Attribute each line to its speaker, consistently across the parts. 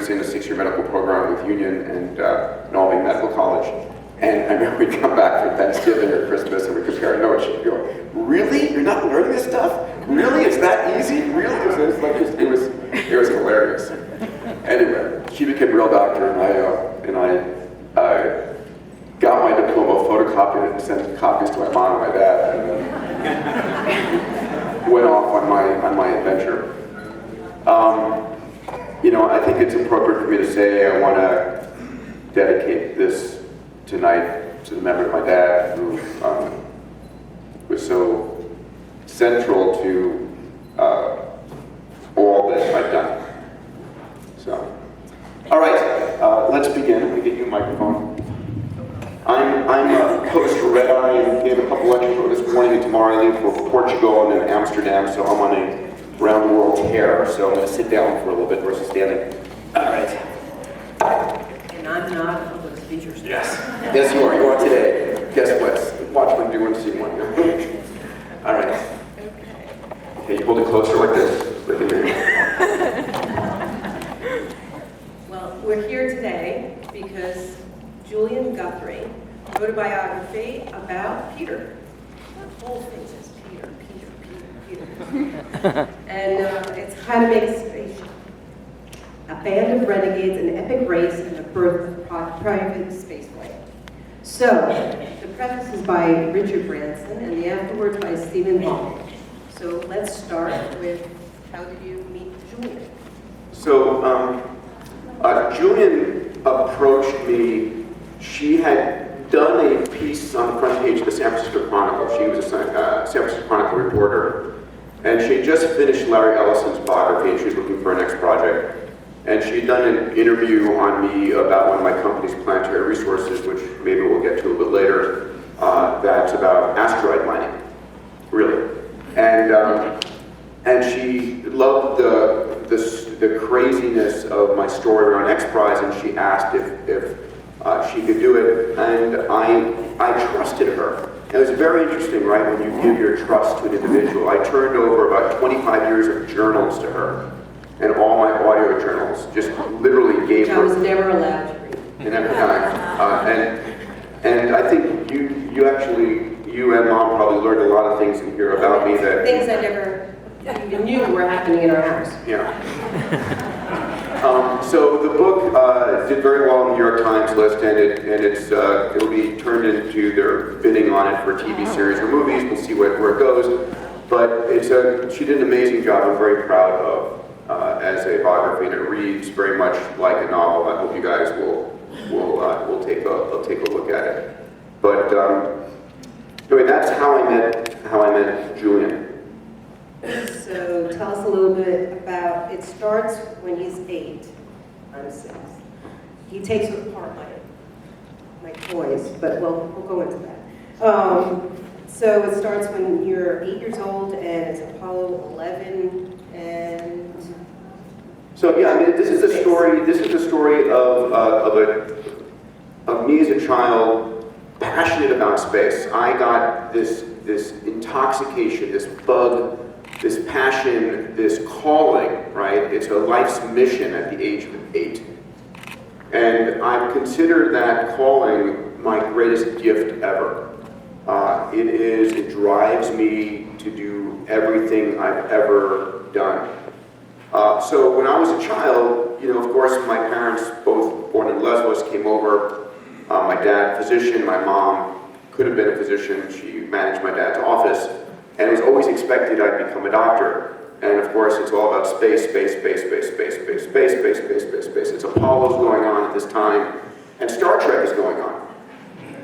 Speaker 1: students in a 6-year medical program with Union and Albany Medical College. And I remember we'd come back for Thanksgiving or Christmas and we'd compare notes. She'd go, "Really? You're not learning this stuff? Really? It's that easy? Really?" It was hilarious. Anyway, she became a real doctor, and I got my diploma, photocopied it, and sent copies to my mom and my dad, and then went off on my adventure. I think it's appropriate for me to say I want to dedicate this tonight to the memory of my dad, who was so central to all that I've done. So, all right, let's begin. Let me get you a microphone. I'm a host for Red Eye and gave a couple lectures this morning, and tomorrow I leave for Portugal and then Amsterdam, so I'm on a round the world tear. So I'm going to sit down for a little bit versus standing. All right.
Speaker 2: And I'm not a public speaker.
Speaker 1: Yes. Yes, you are. You are today. Guess what? Watch one, do one, see one. All right. Okay, you hold it closer like this.
Speaker 2: Well, we're here today because Julian Guthrie wrote a biography about Peter. The whole thing says Peter. And it's kind of makes a band of renegades, an epic race, and the birth of private spaceflight. So, the preface is by Richard Branson, and the afterword by Stephen Ball. So let's start with, how did you meet Julian?
Speaker 1: So, Julian approached me. She had done a piece on the front page of the San Francisco Chronicle. She was a San Francisco Chronicle reporter. And she had just finished Larry Ellison's biography, and she was looking for her next project. And she had done an interview on me about one of my company's planetary resources, which maybe we'll get to a bit later, that's about asteroid mining, really. And she loved the craziness of my story around X Prize, and she asked if she could do it, and I trusted her. And it was very interesting, right, when you give your trust to an individual. I turned over about 25 years of journals to her, and all my audio journals, just literally gave her.
Speaker 2: I was never allowed to read.
Speaker 1: And every time. And I think you and Mom probably learned a lot of things in here about me that...
Speaker 2: Things I never even knew were happening in our house.
Speaker 1: Yeah. So the book did very well on the New York Times list, and it'll be turned into their bidding on it for a TV series or movies. We'll see where it goes. But she did an amazing job. I'm very proud of as a biography, and it reads very much like a novel. I hope you guys will take a look at it. But anyway, that's how I met Julian.
Speaker 2: So tell us a little bit about, it starts when he's 8, I'm 6. He takes apart my toys, but we'll go into that. So it starts when you're 8 years old, and it's Apollo 11, and...
Speaker 1: So yeah, I mean, this is a story of me as a child, passionate about space. I got this intoxication, this bug, this passion, this calling, right? It's a life's mission at the age of 8. And I've considered that calling my greatest gift ever. It drives me to do everything I've ever done. So when I was a child, of course, my parents, both born in Lesbos, came over. My dad, physician, my mom could have been a physician. She managed my dad's office. And it was always expected I'd become a doctor. And of course, it's all about space. It's Apollo's going on at this time, and Star Trek is going on.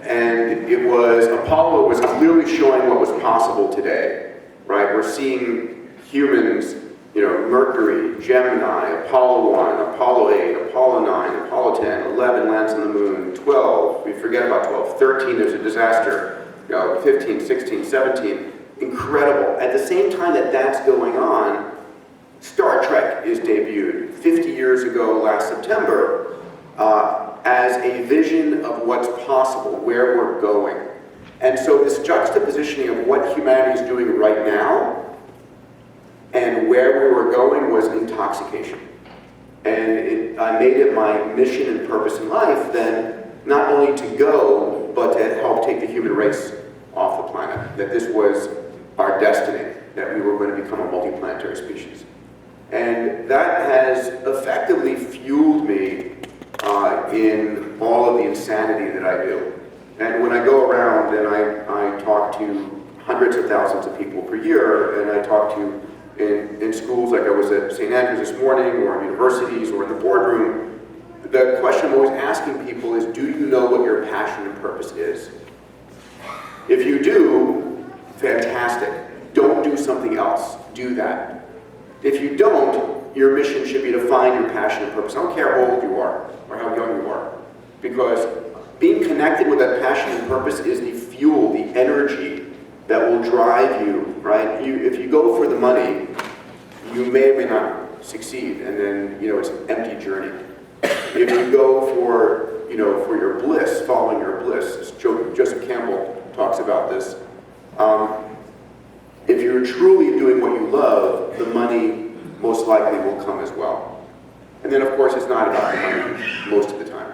Speaker 1: And Apollo was clearly showing what was possible today, right? We're seeing humans, Mercury, Gemini, Apollo 1, Apollo 8, Apollo 9, Apollo 10, 11 lands on the moon, 12, we forget about 12, 13, there's a disaster, 15, 16, 17. Incredible. At the same time that that's going on, Star Trek is debuted 50 years ago last September as a vision of what's possible, where we're going. And so this juxtapositioning of what humanity is doing right now and where we were going was intoxication. And I made it my mission and purpose in life then not only to go, but to help take the human race off the planet. That this was our destiny, that we were going to become a multiplanetary species. And that has effectively fueled me in all of the insanity that I do. And when I go around and I talk to hundreds of thousands of people per year, and I talk to in schools like I was at St. Andrews this morning, or in universities, or in the boardroom, the question I'm always asking people is, do you know what your passion and purpose is? If you do, fantastic. Don't do something else. Do that. If you don't, your mission should be to find your passion and purpose. I don't care how old you are or how young you are, because being connected with that passion and purpose is the fuel, the energy that will drive you, right? If you go for the money, you may or may not succeed, and then, it's an empty journey. If you go for, for your bliss, following your bliss, as Joseph Campbell talks about this, if you're truly doing what you love, the money most likely will come as well. And then, of course, it's not about the money most of the time.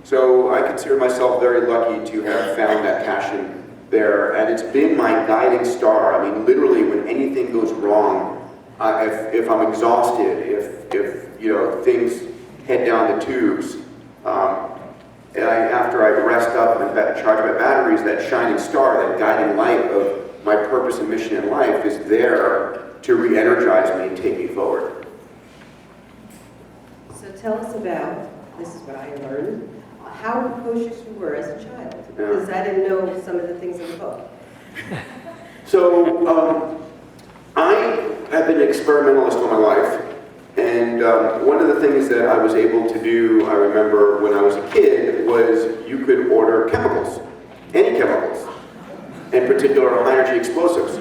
Speaker 1: So I consider myself very lucky to have found that passion there, and it's been my guiding star. I mean, literally, when anything goes wrong, if I'm exhausted, if things head down the tubes, and after I rest up and charge my batteries, that shining star, that guiding light of my purpose and mission in life is there to re-energize me and take me forward.
Speaker 2: So tell us about, this is what I learned, how precocious you were as a child, because I didn't know some of the things in the book.
Speaker 1: So, I have been an experimentalist all my life, and one of the things that I was able to do, I remember when I was a kid, was you could order chemicals, any chemicals, in particular high-energy explosives.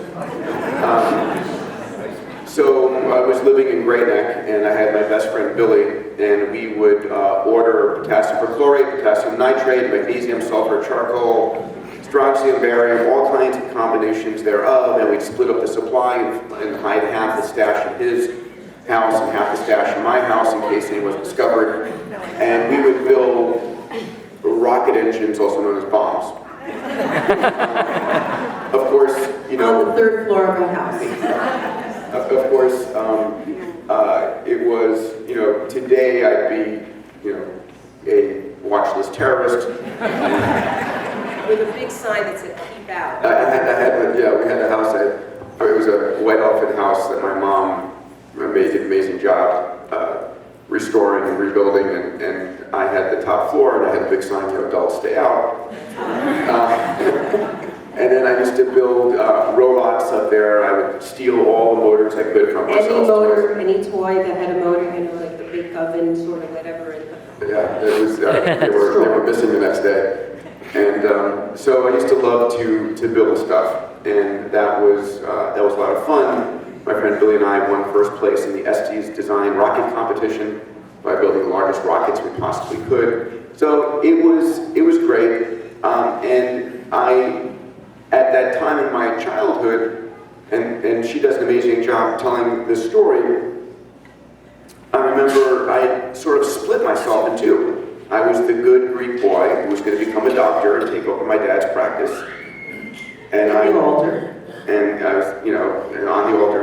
Speaker 1: So I was living in Great Neck, and I had my best friend Billy, and we would order potassium perchlorate, potassium nitrate, magnesium, sulfur, charcoal, strontium, barium, all kinds of combinations thereof, and we'd split up the supply and hide half the stash in his house and half the stash in my house in case anyone was discovered. And we would build rocket engines, also known as bombs. Of course,
Speaker 2: On the third floor of a house.
Speaker 1: Of course, it was, today I'd be, a watchlist terrorist.
Speaker 2: With a big sign that said, keep out.
Speaker 1: We had a house, it was a white elephant house that my mom did an amazing job restoring and rebuilding, and I had the top floor, and I had a big sign, adults stay out. And then I used to build robots up there. I would steal all the motors I could from myself.
Speaker 2: Any motor, any toy that had a motor, like the big oven, sort of whatever.
Speaker 1: Yeah, it was, they were missing the next day. And so I used to love to build stuff, and that was a lot of fun. My friend Billy and I won first place in the Estes Design Rocket Competition by building the largest rockets we possibly could. So it was great, and I, at that time in my childhood, and she does an amazing job telling this story, I remember I sort of split myself in two. I was the good Greek boy who was going to become a doctor and take over my dad's practice. And I was, on the altar,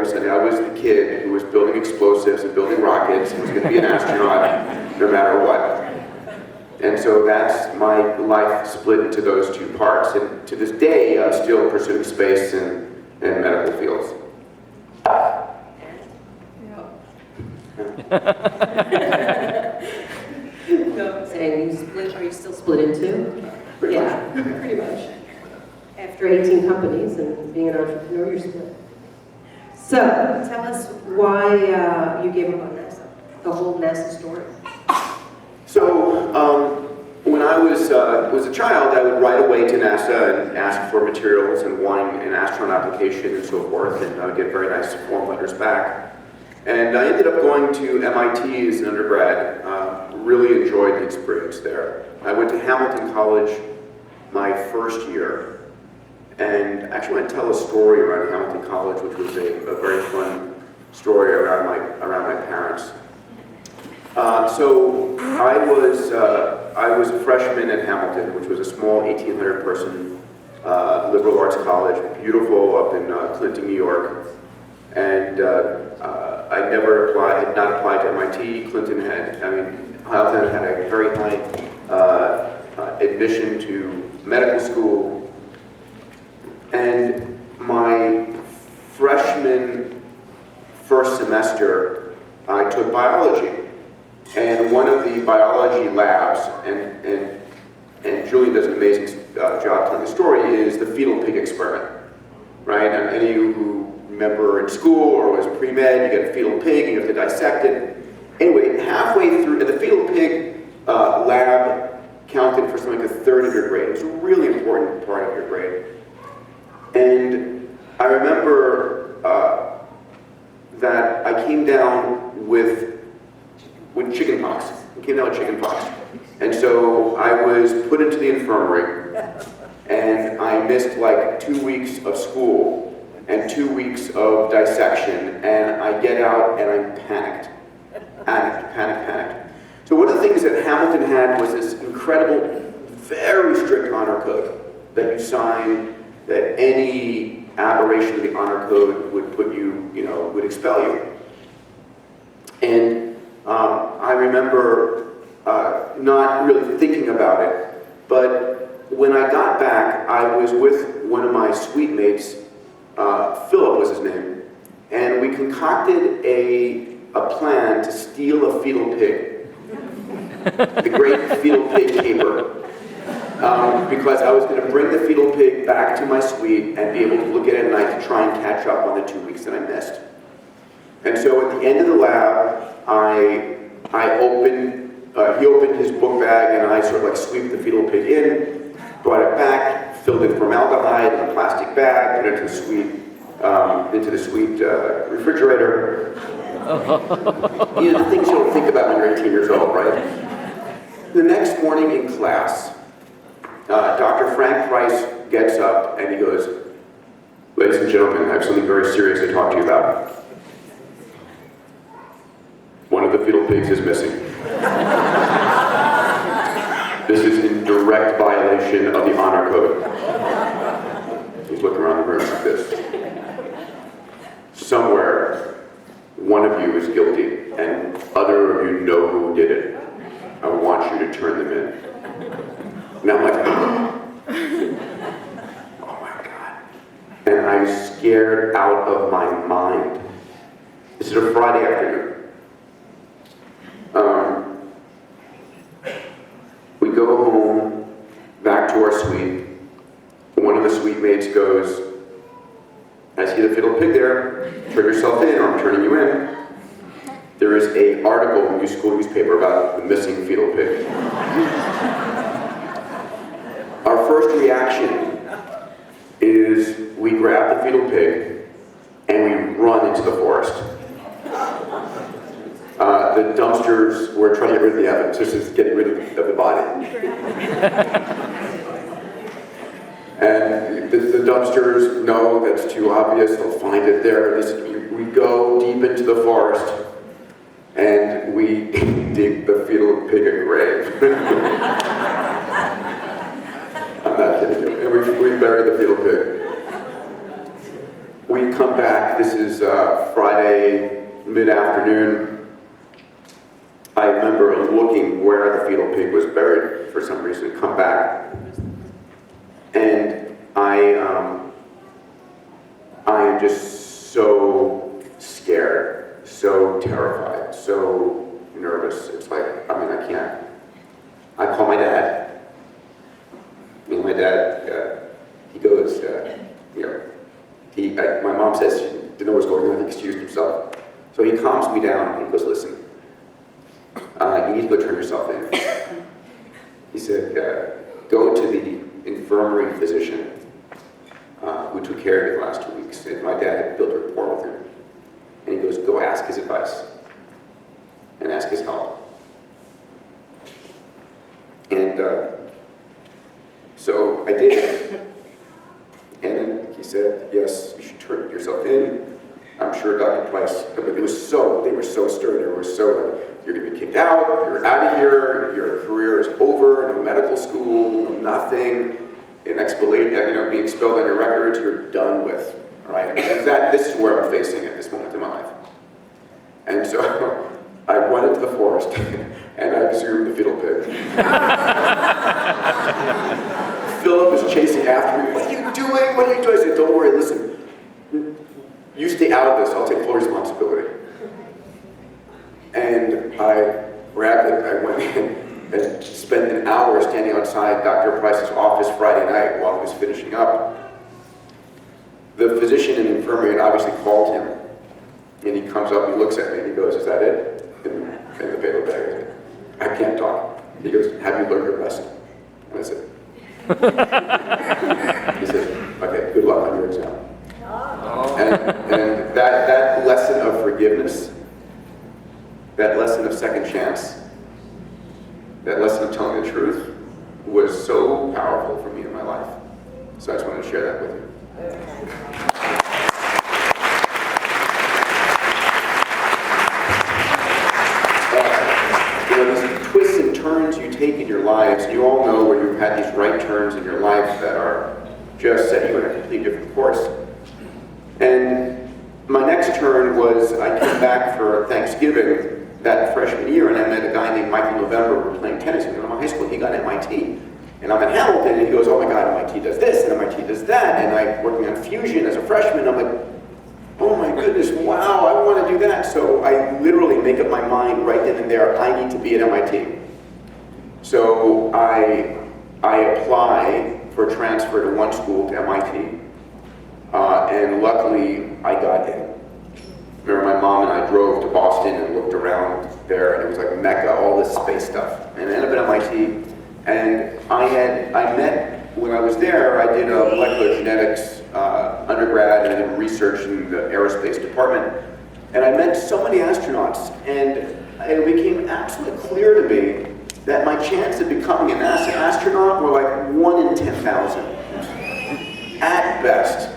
Speaker 1: and I was the kid who was building explosives and building rockets and was going to be an astronaut no matter what. And so that's my life split into those two parts. And to this day, I'm still pursuing space and medical fields.
Speaker 2: Saying you split, are you still split in two?
Speaker 1: Pretty
Speaker 2: Pretty much. After 18 companies and being an entrepreneur, you're split. So, tell us why you gave up on NASA, the whole NASA story.
Speaker 1: So, when I was a child, I would write away to NASA and ask for materials and wanting an astronaut application and so forth, and I would get very nice form letters back. And I ended up going to MIT as an undergrad. Really enjoyed the experience there. I went to Hamilton College my first year, and I actually want to tell a story around Hamilton College, which was a very fun story around my parents. So I was a freshman at Hamilton, which was a small 1,800 person liberal arts college, beautiful up in Clinton, New York. And I had not applied to MIT. Hamilton had a very high admission to medical school. And my freshman first semester, I took biology. And one of the biology labs, and Julie does an amazing job telling the story, is the fetal pig experiment, right? And any of you who remember in school or was pre-med, you get a fetal pig and you have to dissect it. Anyway, halfway through, the fetal pig lab counted for something like a third of your grade. It was a really important part of your grade. And I remember that I came down with chicken pox. I came down with chicken pox. And so I was put into the infirmary, and I missed like 2 weeks of school and 2 weeks of dissection, and I get out and I'm panicked. Panicked. So one of the things that Hamilton had was this incredible, very strict honor code that you sign, that any aberration of the honor code would put you, would expel you. And I remember not really thinking about it, but when I got back, I was with one of my suite mates, Philip was his name, and we concocted a plan to steal a fetal pig, the great fetal pig caper, because I was going to bring the fetal pig back to my suite and be able to look at it at night to try and catch up on the 2 weeks that I missed. And so at the end of the lab, he opened his book bag and I sort of like sweeped the fetal pig in, brought it back, filled it with formaldehyde in a plastic bag, put it into the suite refrigerator. The things you don't think about when you're 18 years old, right? The next morning in class, Dr. Frank Price gets up and he goes, "Ladies and gentlemen, I have something very serious to talk to you about. One of the fetal pigs is missing. This is in direct violation of the honor code." He's looking around the room like this. "Somewhere, one of you is guilty, and other of you know who did it. I want you to turn them in." And I'm like, oh my God. And I'm scared out of my mind. This is a Friday afternoon. We go home, back to our suite. One of the suite mates goes, "I see the fetal pig there. Turn yourself in, or I'm turning you in." There is an article in the school newspaper about the missing fetal pig. Our first reaction is we grab the fetal pig and we run into the forest. The dumpsters were trying to get rid of the evidence. This is getting rid of the body. And the dumpsters know that's too obvious. They'll find it there. We go deep into the forest and we dig the fetal pig a grave. I'm not kidding you. And we bury the fetal pig. We come back. This is Friday mid-afternoon. I remember looking where the fetal pig was buried for some reason. Come back, and I am just so scared, so terrified, so nervous. It's like, I can't. I call my dad. And my dad, he goes, my mom says she didn't know what was going on. He excused himself. So he calms me down and he goes, "Listen, you need to go turn yourself in." He said, "Go to the infirmary physician who took care of you the last 2 weeks." And my dad had built a rapport with him. And he goes, "Go ask his advice and ask his help." And so I did. And then he said, "Yes, you should turn yourself in. I'm sure Dr. Price," they were so stern. They were so like, "You're going to You're kicked out, you're out of here, your career is over, no medical school, no nothing, being expelled on your records, you're done with, all right? This is where I'm facing at this moment in my life. And so I went into the forest and I exhumed the fetal pig. Philip was chasing after me. What are you doing? What are you doing? I said, don't worry, listen. You stay out of this. I'll take full responsibility. And I grabbed it. I went in and spent an hour standing outside Dr. Price's office Friday night while he was finishing up. The physician in the infirmary had obviously called him. And he comes up, he looks at me, and he goes, is that it? In the fatal bag. I can't talk. He goes, have you learned your lesson? And I said, he said, okay, good luck on your exam. And that lesson of forgiveness, that lesson of second chance, that lesson of telling the truth was so powerful for me in my life. So I just wanted to share that with you. These twists and turns you take in your lives, you all know where you've had these right turns in your life that are just setting you on a completely different course. And my next turn was I came back for Thanksgiving that freshman year, and I met a guy named Michael November. We were playing tennis in high school. He got MIT. And I'm at Hamilton, and he goes, oh my God, MIT does this, and MIT does that. And I'm working on fusion as a freshman. I'm like, oh my goodness, wow, I want to do that. So I literally make up my mind right then and there, I need to be at MIT. So I apply for transfer to one school to MIT. And luckily, I got in. Remember, my mom and I drove to Boston and looked around there, and it was like Mecca, all this space stuff. And I ended up at MIT, and I met, when I was there, I did a molecular genetics undergrad and then research in the aerospace department. And I met so many astronauts, and it became absolutely clear to me that my chance of becoming a NASA astronaut were like 1 in 10,000, at best.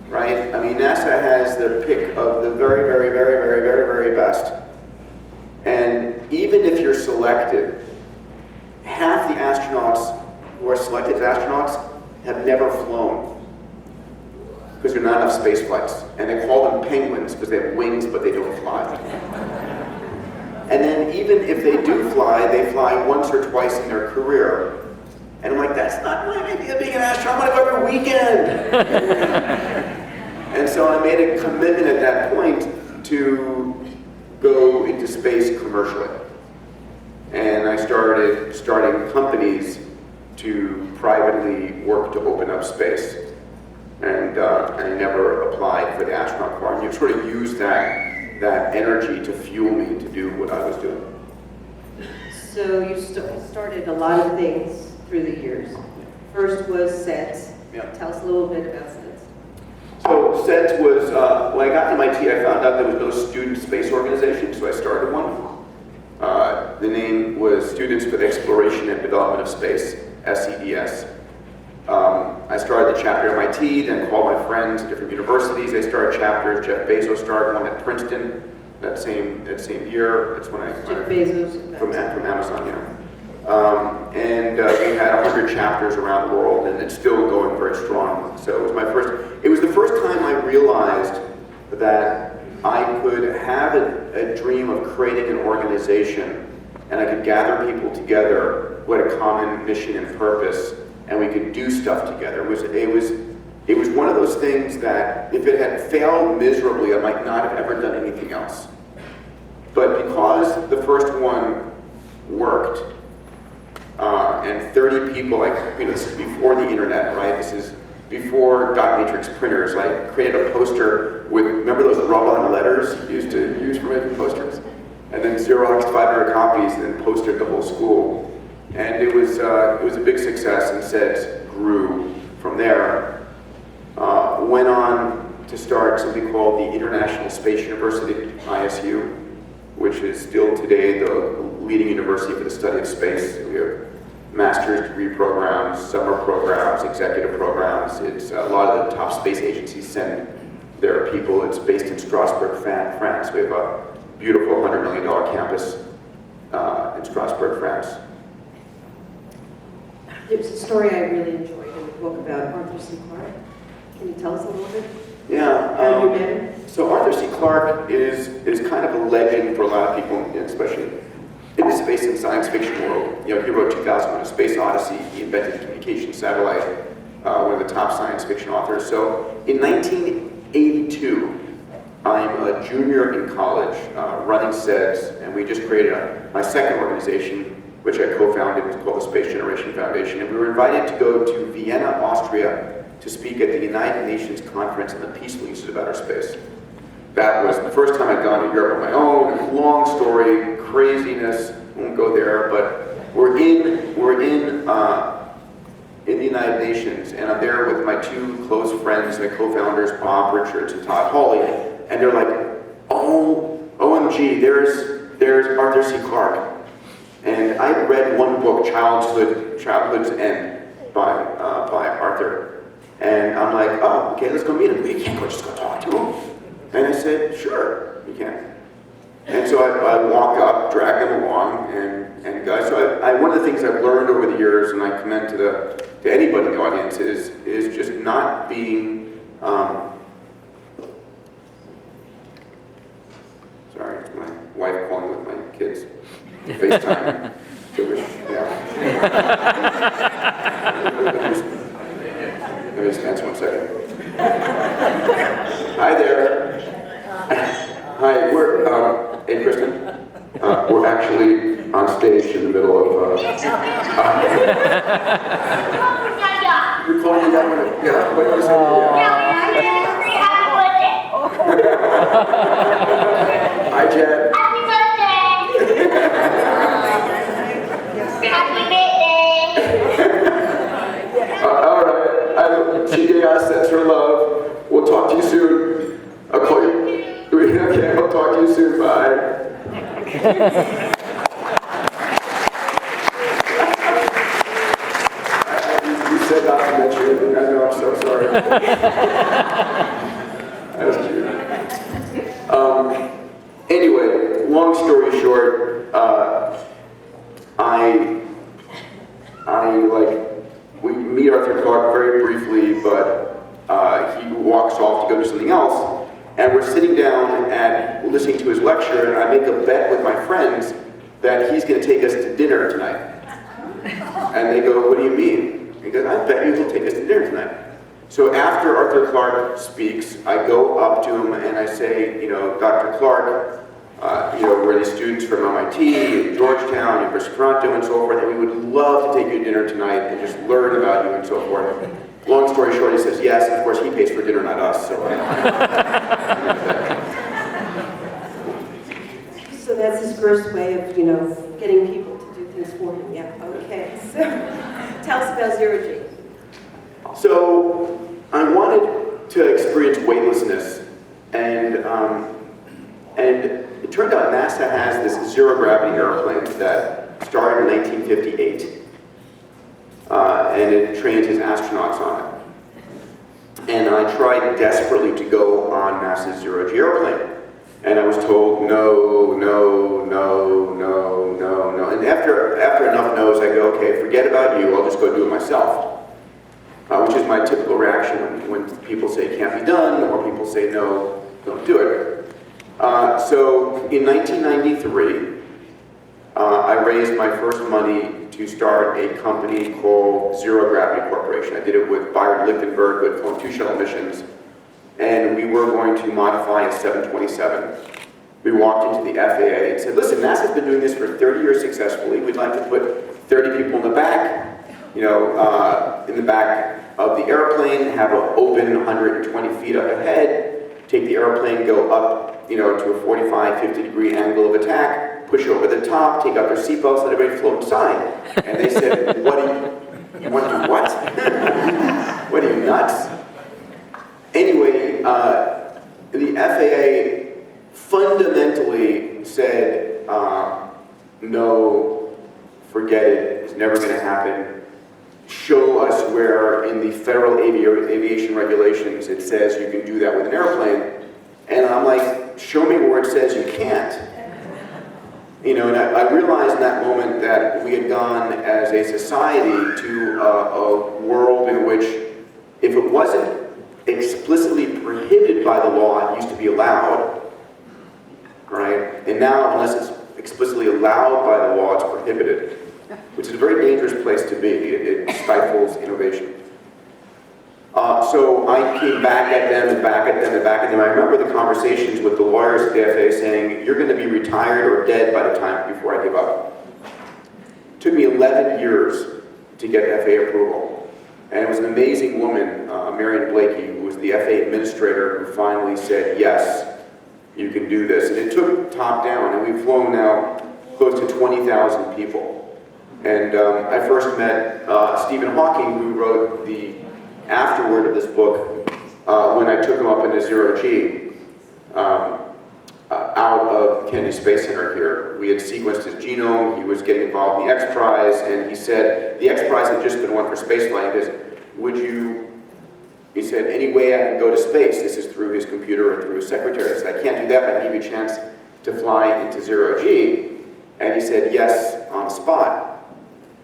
Speaker 1: Right? I mean, NASA has the pick of the very, very, very, very, very, very best. And even if you're selected, half the astronauts who are selected as astronauts have never flown because there are not enough space flights. And they call them penguins because they have wings, but they don't fly. And then even if they do fly, they fly once or twice in their career. And I'm like, that's not my idea of being an astronaut. I want to go every weekend. And so I made a commitment at that point to go into space commercially. And I started starting companies to privately work to open up space. And I never applied for the astronaut corps. And you sort of use that energy to fuel me to do what I was doing.
Speaker 2: So you started a lot of things through the years. First was SETS.
Speaker 1: Yeah.
Speaker 2: Tell us a little bit about SETS.
Speaker 1: So SETS was, when I got to MIT, I found out there was no student space organization, so I started one. The name was Students for the Exploration and Development of Space, SEDS. I started the chapter at MIT, then called my friends at different universities. They started chapters. Jeff Bezos started one at Princeton that same year. That's when I
Speaker 2: Jeff Bezos
Speaker 1: from Amazon, yeah. And we had 100 chapters around the world, and it's still going very strong. So it was the first time I realized that I could have a dream of creating an organization, and I could gather people together who had a common mission and purpose, and we could do stuff together. It was one of those things that if it had failed miserably, I might not have ever done anything else. But because the first one worked, and 30 people, this is before the internet, right? This is before dot matrix printers. I created a poster with, remember those rub-on letters you used to use for making posters? And then Xeroxed 500 copies and then posted the whole school. And it was a big success, and SETS grew from there. Went on to start something called the International Space University, ISU, which is still today the leading university for the study of space. We have master's degree programs, summer programs, executive programs. It's a lot of the top space agencies send their people. It's based in Strasbourg, France. We have a beautiful $100 million campus. in Strasbourg, France.
Speaker 2: There's a story I really enjoyed in the book about Arthur C. Clarke. Can you tell us a little bit?
Speaker 1: Yeah.
Speaker 2: How you met him?
Speaker 1: So Arthur C. Clarke is kind of a legend for a lot of people, especially in the space and science fiction world. You know, he wrote 2001: A Space Odyssey. He invented the communication satellite. One of the top science fiction authors. So in 1982, I'm a junior in college, running SEDS, and we just created my second organization, which I co-founded. It's called the Space Generation Foundation, and we were invited to go to Vienna, Austria, to speak at the United Nations Conference on the Peaceful Uses of Outer Space. That was the first time I'd gone to Europe on my own. Long story, craziness. Won't go there, but we're in the United Nations, and I'm there with my two close friends, my co-founders, Bob Richards and Todd Hawley, and they're like, "Oh, OMG, there's Arthur C. Clarke." And I read one book, Childhood's End, by Arthur, and I'm like, "Oh, okay, let's go meet him." "But you can't just go talk to him." And I said, "Sure, you can." And so I walk up, drag them along, and guys. So one of the things I've learned over the years, and I commend to anybody in the audience, is just not being. Sorry, it's my wife calling with my kids. FaceTime. Yeah. Let me just answer 1 second. Hi there. Hi, we're, hey Kristen, we're actually on stage in the middle of, you're calling me that one? Yeah, what do you say? Hi, Jen.
Speaker 3: Happy birthday! Happy birthday!
Speaker 1: All right, she sends her love. We'll talk to you soon. I'll call you. Okay, I'll talk to you soon. Bye. You said not to mention it. I know, I'm so sorry. That was cute. Anyway, long story short, we meet Arthur Clarke very briefly, but he walks off to go do something else. And we're sitting down and listening to his lecture, and I make a bet with my friends that he's going to take us to dinner tonight. And they go, "What do you mean?" He goes, "I bet you he'll take us to dinner tonight." So after Arthur Clarke speaks, I go up to him and I say, "Dr. Clarke, we're these students from MIT, Georgetown, University of Toronto, and so forth, and we would love to take you to dinner tonight and just learn about you and so forth." Long story short, he says yes, and of course he pays for dinner, not us.
Speaker 2: So that's his first way of, getting people to do things for him. Yeah, okay. So tell us about Zero G.
Speaker 1: So I wanted to experience weightlessness, and it turned out NASA has this zero-gravity airplane that started in 1958, and it trains its astronauts on it. And I tried desperately to go on NASA's zero-G airplane, and I was told no, no, no, no, no, no. And after enough no's, I go, okay, forget about you, I'll just go do it myself. Which is my typical reaction when people say it can't be done, or people say no, don't do it. So in 1993, I raised my first money to start a company called Zero Gravity Corporation. I did it with Byron Lichtenberg, who had flown 2 shuttle missions, and we were going to modify a 727. We walked into the FAA and said, "Listen, NASA's been doing this for 30 years successfully. We'd like to put 30 people in the back, in the back of the airplane, have an open 120 feet up ahead, take the airplane, go up, to a 45, 50-degree angle of attack, push over the top, take out their seatbelts, let everybody float inside." And they said, "You want to do what? What are you, nuts?" Anyway, the FAA fundamentally said, "No, forget it, it's never going to happen. Show us where in the federal aviation regulations it says you can do that with an airplane." And I'm like, "Show me where it says you can't." You know, and I realized in that moment that we had gone as a society to a world in which if it wasn't explicitly prohibited by the law, it used to be allowed, right? And now, unless it's explicitly allowed by the law, it's prohibited, which is a very dangerous place to be. It stifles innovation. So I came back at them and back at them and back at them. I remember the conversations with the lawyers at the FAA saying, you're going to be retired or dead by the time before I give up. It took me 11 years to get FAA approval. And it was an amazing woman, Marion Blakey, who was the FAA administrator, who finally said, yes, you can do this. And it took top down, and we've flown now close to 20,000 people. And I first met Stephen Hawking, who wrote the afterword of this book when I took him up into zero-G out of Kennedy Space Center here. We had sequenced his genome, he was getting involved in the X Prize, and he said, the X Prize had just been won for spaceflight. He said, any way I can go to space, this is through his computer and through his secretary. I said, I can't do that, but I give you a chance to fly into zero-G. And he said, yes, on the spot.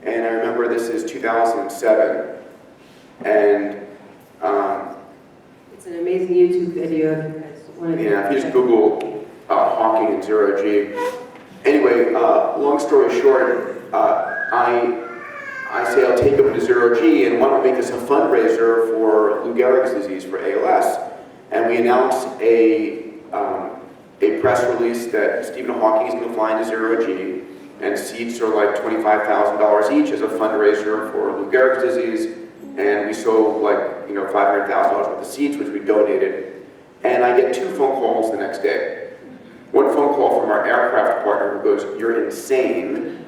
Speaker 1: And I remember this is 2007. And
Speaker 2: it's an amazing YouTube video if you guys want to.
Speaker 1: yeah, if you just Google Hawking and zero-G. Anyway, long story short, I say I'll take them to zero-G and want to make this a fundraiser for Lou Gehrig's disease, for ALS. And we announced a press release that Stephen Hawking is going to fly into zero-G, and seats are like $25,000 each as a fundraiser for Lou Gehrig's disease. And we sold like, $500,000 worth of seats, which we donated. And I get 2 phone calls the next day. One phone call from our aircraft partner who goes, you're insane.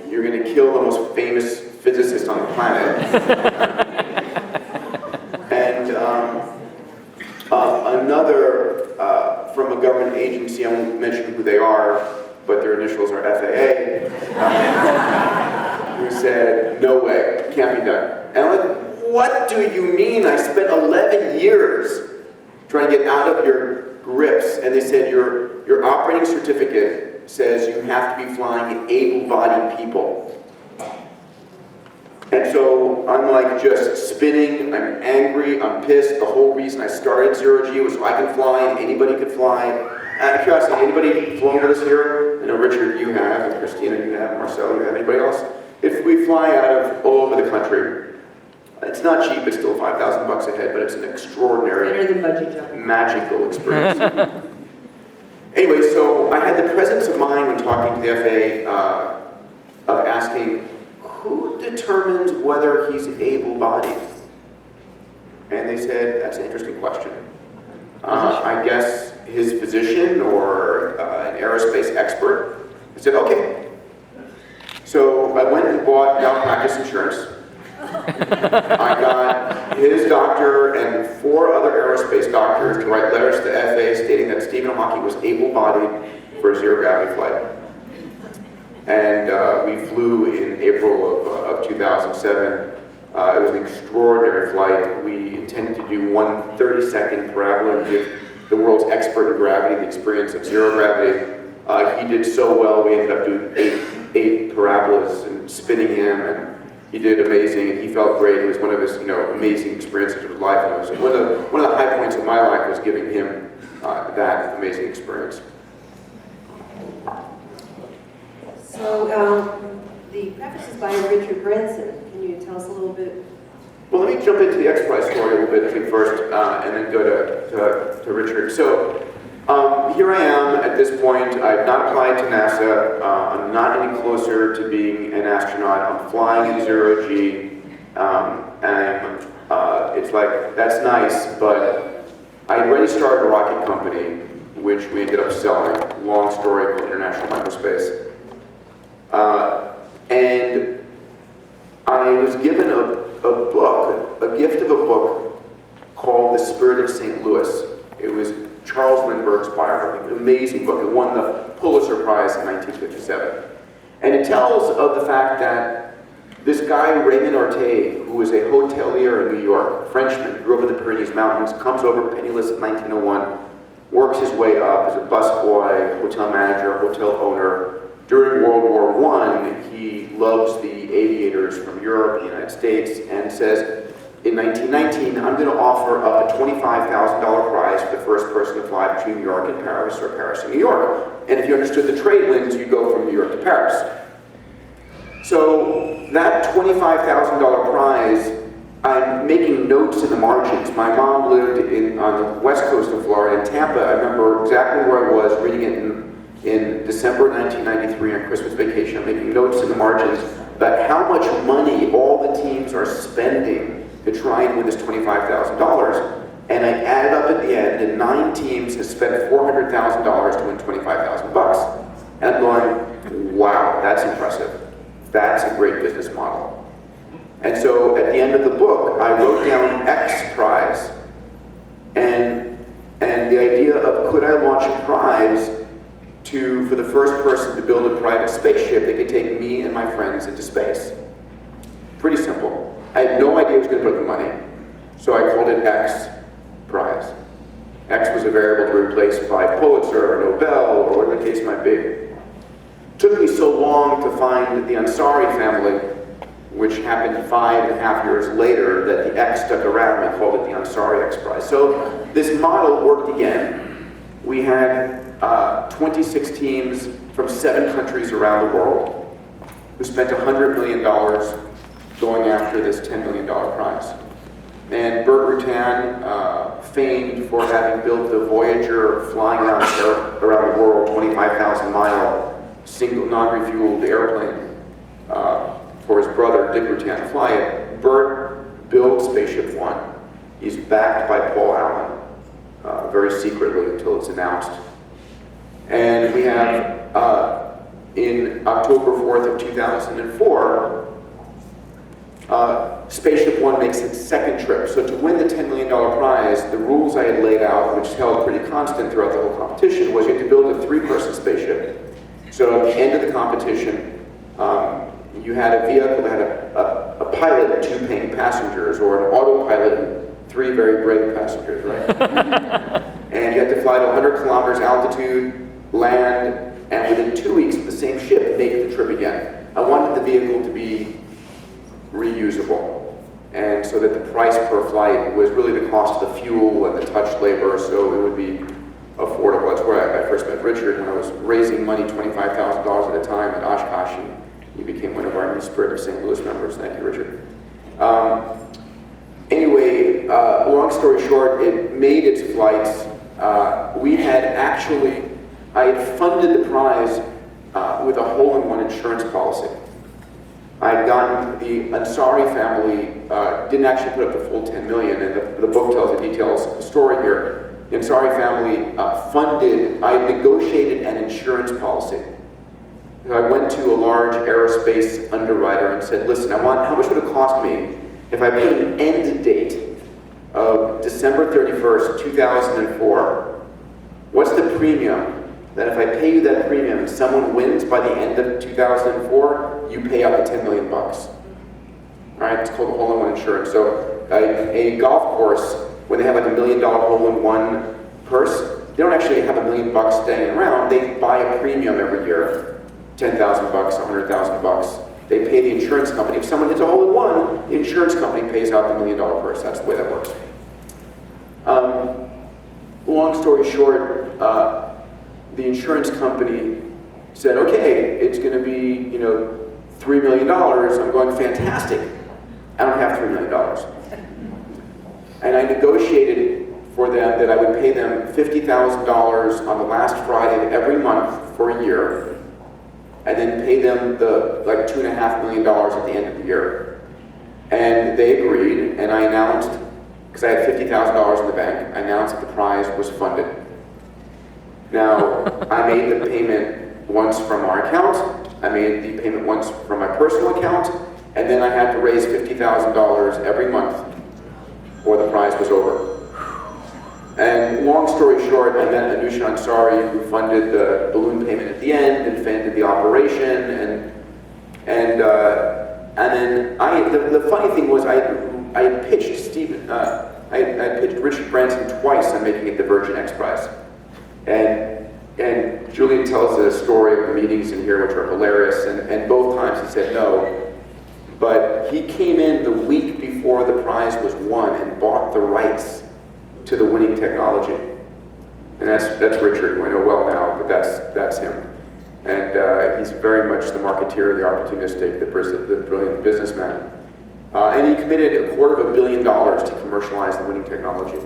Speaker 1: You're going to kill the most famous physicist on the planet. And another from a government agency, I won't mention who they are, but their initials are FAA, who said, no way, can't be done. And I'm like, what do you mean? I spent 11 years trying to get out of your grips. And they said, your operating certificate says you have to be flying able-bodied people. And so I'm like just spinning, I'm angry, I'm pissed. The whole reason I started zero-G was so I can fly and anybody could fly. Out of curiosity, anybody flown with us here? I know Richard, you have, and Christina, you have, Marcel, you have, anybody else? If we fly out of all over the country, it's not cheap, it's still $5,000 a head, but it's an extraordinary,
Speaker 2: Better than bungee jumping.
Speaker 1: magical experience. Anyway, so I had the presence of mind when talking to the FAA of asking, who determines whether he's able-bodied? And they said, that's an interesting question. I guess his physician or an aerospace expert. I said, okay. So I went and bought malpractice insurance. I got his doctor and 4 other aerospace doctors to write letters to the FAA stating that Stephen Hawking was able-bodied for a zero-gravity flight. And we flew in April of 2007. It was an extraordinary flight. We intended to do 1 30-second parabola and give the world's expert in gravity the experience of zero gravity. He did so well, we ended up doing 8 parabolas and spinning him, and he did amazing, and he felt great. It was one of his, amazing experiences of his life. And it was one of the high points of my life was giving him that amazing experience.
Speaker 2: So the preface is by Richard Branson. Can you tell us a little bit?
Speaker 1: Well, let me jump into the X Prize story a little bit, I think, first, and then go to Richard. So here I am at this point. I've not applied to NASA. I'm not any closer to being an astronaut. I'm flying in zero-G. And it's like, that's nice, but I had already started a rocket company, which we ended up selling. Long story called International Microspace. And I was given a gift of a book called The Spirit of St. Louis. It was Charles Lindbergh's biography, an amazing book. It won the Pulitzer Prize in 1957. And it tells of the fact that this guy, Raymond Ortega, who was a hotelier in New York, a Frenchman, grew up in the Pyrenees Mountains, comes over penniless in 1901, works his way up as a busboy, hotel manager, hotel owner, during World War I, he loves the aviators from Europe and the United States and says, in 1919, I'm going to offer up a $25,000 prize for the first person to fly between New York and Paris or Paris and New York. And if you understood the trade winds, you go from New York to Paris. So that $25,000 prize, I'm making notes in the margins. My mom lived on the west coast of Florida, in Tampa. I remember exactly where I was, reading it in December 1993 on Christmas vacation. I'm making notes in the margins about how much money all the teams are spending to try and win this $25,000. And I added up at the end, and 9 teams have spent $400,000 to win $25,000. And I'm going, wow, that's impressive. That's a great business model. And so at the end of the book, I wrote down X Prize, and the idea of could I launch a prize for the first person to build a private spaceship that could take me and my friends into space. Pretty simple. I had no idea who was going to put the money, so I called it X Prize. X was a variable to replace by Pulitzer or Nobel or whatever the case might be. It took me so long to find the Ansari family, which happened 5.5 years later, that the X stuck around and I called it the Ansari X Prize. So this model worked again. We had 26 teams from 7 countries around the world who spent $100 million going after this $10 million prize. And Burt Rutan, famed for having built the Voyager flying around the world, 25,000-mile single non-refueled airplane, for his brother Dick Rutan to fly it. Burt built Spaceship One. He's backed by Paul Allen, very secretly until it's announced. And we have, in October 4th of 2004, Spaceship One makes its second trip. So to win the $10 million prize, the rules I had laid out, which held pretty constant throughout the whole competition, was you had to build a 3-person spaceship. So at the end of the competition, you had a vehicle that had a pilot and 2 paying passengers, or an autopilot and 3 very brave passengers, right? And you had to fly to 100 kilometers altitude, land, and within 2 weeks of the same ship, make the trip again. I wanted the vehicle to be reusable, and so that the price per flight was really the cost of the fuel and the touch labor, so it would be affordable. That's where I first met Richard, when I was raising money, $25,000 at a time at Oshkosh, and he became one of our new Spirit of St. Louis members. Thank you, Richard. Anyway, long story short, it made its flights. I had funded the prize with a hole-in-one insurance policy. I had gotten, the Ansari family didn't actually put up the full $10 million, and the book tells the details of the story here. The Ansari family I negotiated an insurance policy. I went to a large aerospace underwriter and said, listen, how much would it cost me if I put an end date of December 31st, 2004? What's the premium that if I pay you that premium and someone wins by the end of 2004, you pay out the $10 million bucks? All right, it's called hole-in-one insurance. So a golf course, when they have like $1 million hole-in-one purse, they don't actually have $1 million bucks staying around. They buy a premium every year, 10,000 bucks, 100,000 bucks. They pay the insurance company. If someone hits a hole-in-one, the insurance company pays out the $1 million purse. That's the way that works. Long story short, the insurance company said, okay, it's going to be, $3 million. I'm going, fantastic. I don't have $3 million. And I negotiated for them that I would pay them $50,000 on the last Friday of every month for a year, and then pay them the $2.5 million at the end of the year. And they agreed, and I announced, because I had $50,000 in the bank, I announced that the prize was funded. Now, I made the payment once from our account, I made the payment once from my personal account, and then I had to raise $50,000 every month, or the prize was over. And long story short, I met Anoush Ansari, who funded the balloon payment at the end and funded the operation, and then the funny thing was I had pitched Stephen, I had pitched Richard Branson twice on making it the Virgin X Prize, and And Julian tells the story of the meetings in here, which are hilarious, and both times he said no. But he came in the week before the prize was won and bought the rights to the winning technology. And that's Richard, who I know well now, but that's him. And he's very much the marketeer, the opportunistic, the brilliant businessman. And he committed $250 million to commercialize the winning technology,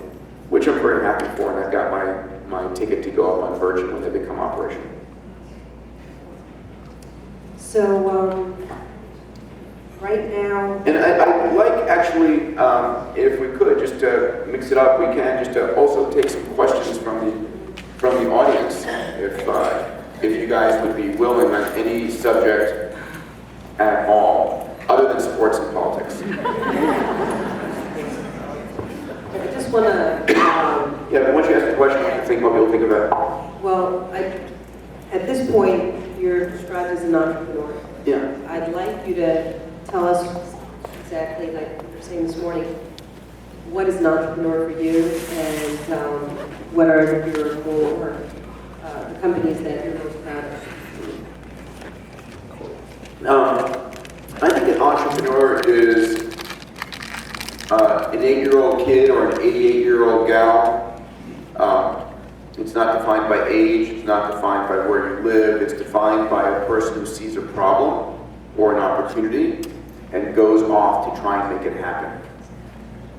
Speaker 1: which I'm very happy for, and I've got my ticket to go up on Virgin when they become operational.
Speaker 2: So, right now,
Speaker 1: And I'd like, actually, if we could, just to mix it up, we can just to also take some questions from the audience, if you guys would be willing on any subject at all, other than sports and politics.
Speaker 2: I just want to,
Speaker 1: Yeah, but once you ask a question, I think what people think of it.
Speaker 2: well, at this point, you're described as an entrepreneur.
Speaker 1: Yeah.
Speaker 2: I'd like you to tell us exactly, like you were saying this morning, what is an entrepreneur for you, and what are your goals or the companies that you're most proud of?
Speaker 1: I think an entrepreneur is an 8-year-old kid or an 88-year-old gal. It's not defined by age, it's not defined by where you live, it's defined by a person who sees a problem or an opportunity and goes off to try and make it happen.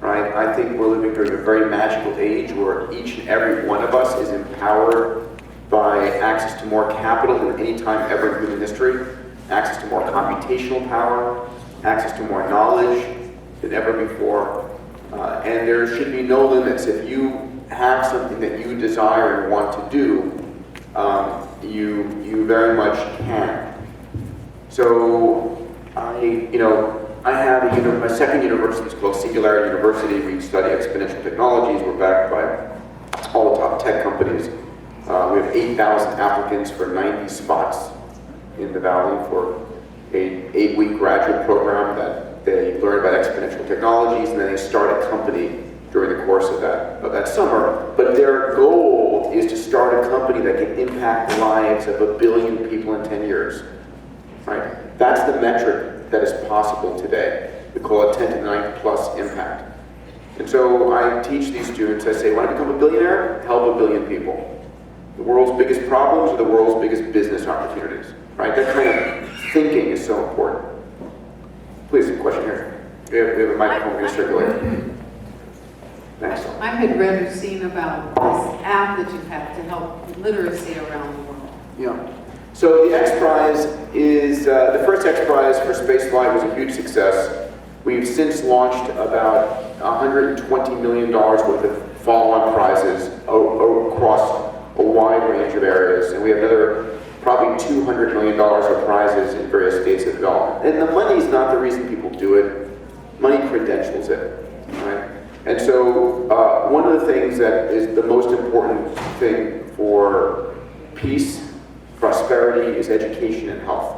Speaker 1: Right? I think we're living during a very magical age where each and every one of us is empowered by access to more capital than any time ever in human history, access to more computational power, access to more knowledge than ever before. And there should be no limits. If you have something that you desire and want to do, you very much can. So I have my second university is called Singularity University. We study exponential technologies. We're backed by all the top tech companies. We have 8,000 applicants for 90 spots in the Valley for an 8-week graduate program that they learn about exponential technologies, and then they start a company during the course of that summer. But their goal is to start a company that can impact the lives of 1 billion people in 10 years. Right? That's the metric that is possible today. We call it 10 to the 9th plus impact. And so I teach these students, I say, want to become a billionaire? Help 1 billion people. The world's biggest problems are the world's biggest business opportunities. Right? That kind of thinking is so important. Please, a question here. We have a microphone going to circulate. Next.
Speaker 4: I had read or seen about this app that you have to help literacy around the world.
Speaker 1: Yeah. So the X Prize is, the first X Prize for spaceflight was a huge success. We've since launched about $120 million worth of follow-on prizes across a wide range of areas. And we have another probably $200 million of prizes in various states of development. And the money is not the reason people do it. Money credentials it, right? And so one of the things that is the most important thing for peace, prosperity, is education and health.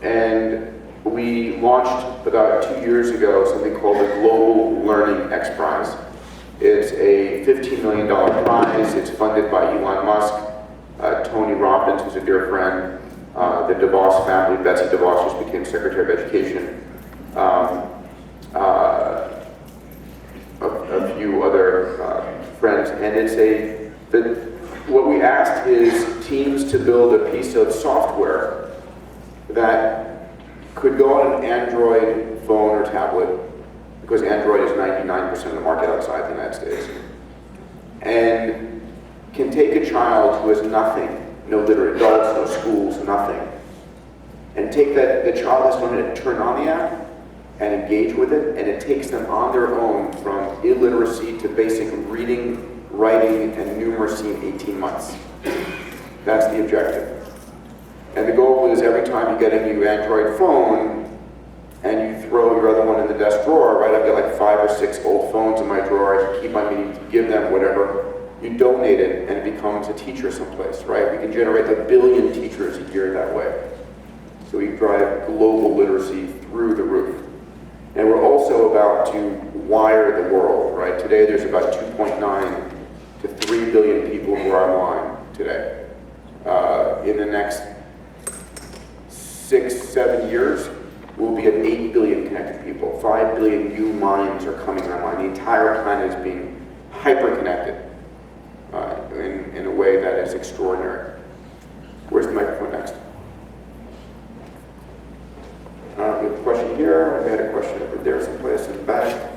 Speaker 1: And we launched about 2 years ago something called the Global Learning X Prize. It's a $15 million prize. It's funded by Elon Musk, Tony Robbins, who's a dear friend, the DeVos family, Betsy DeVos just became Secretary of Education, a few other friends. And what we asked is teams to build a piece of software that could go on an Android phone or tablet, because Android is 99% of the market outside the United States, and can take a child who has nothing, no literate adults, no schools, nothing, and take that, the child has to learn to turn on the app and engage with it, and it takes them on their own from illiteracy to basic reading, writing, and numeracy in 18 months. That's the objective. And the goal is every time you get a new Android phone and you throw your other one in the desk drawer, right? I've got like 5 or 6 old phones in my drawer. I keep on meaning to give them whatever. You donate it and it becomes a teacher someplace, right? We can generate 1 billion teachers a year that way. So we drive global literacy through the roof. And we're also about to wire the world, right? Today there's about 2.9 to 3 billion people who are online today. In the next 6-7 years, we'll be at 8 billion connected people. 5 billion new minds are coming online. The entire planet is being hyper-connected in a way that is extraordinary. Where's the microphone next? We have a question here. I had a question over there someplace in the back.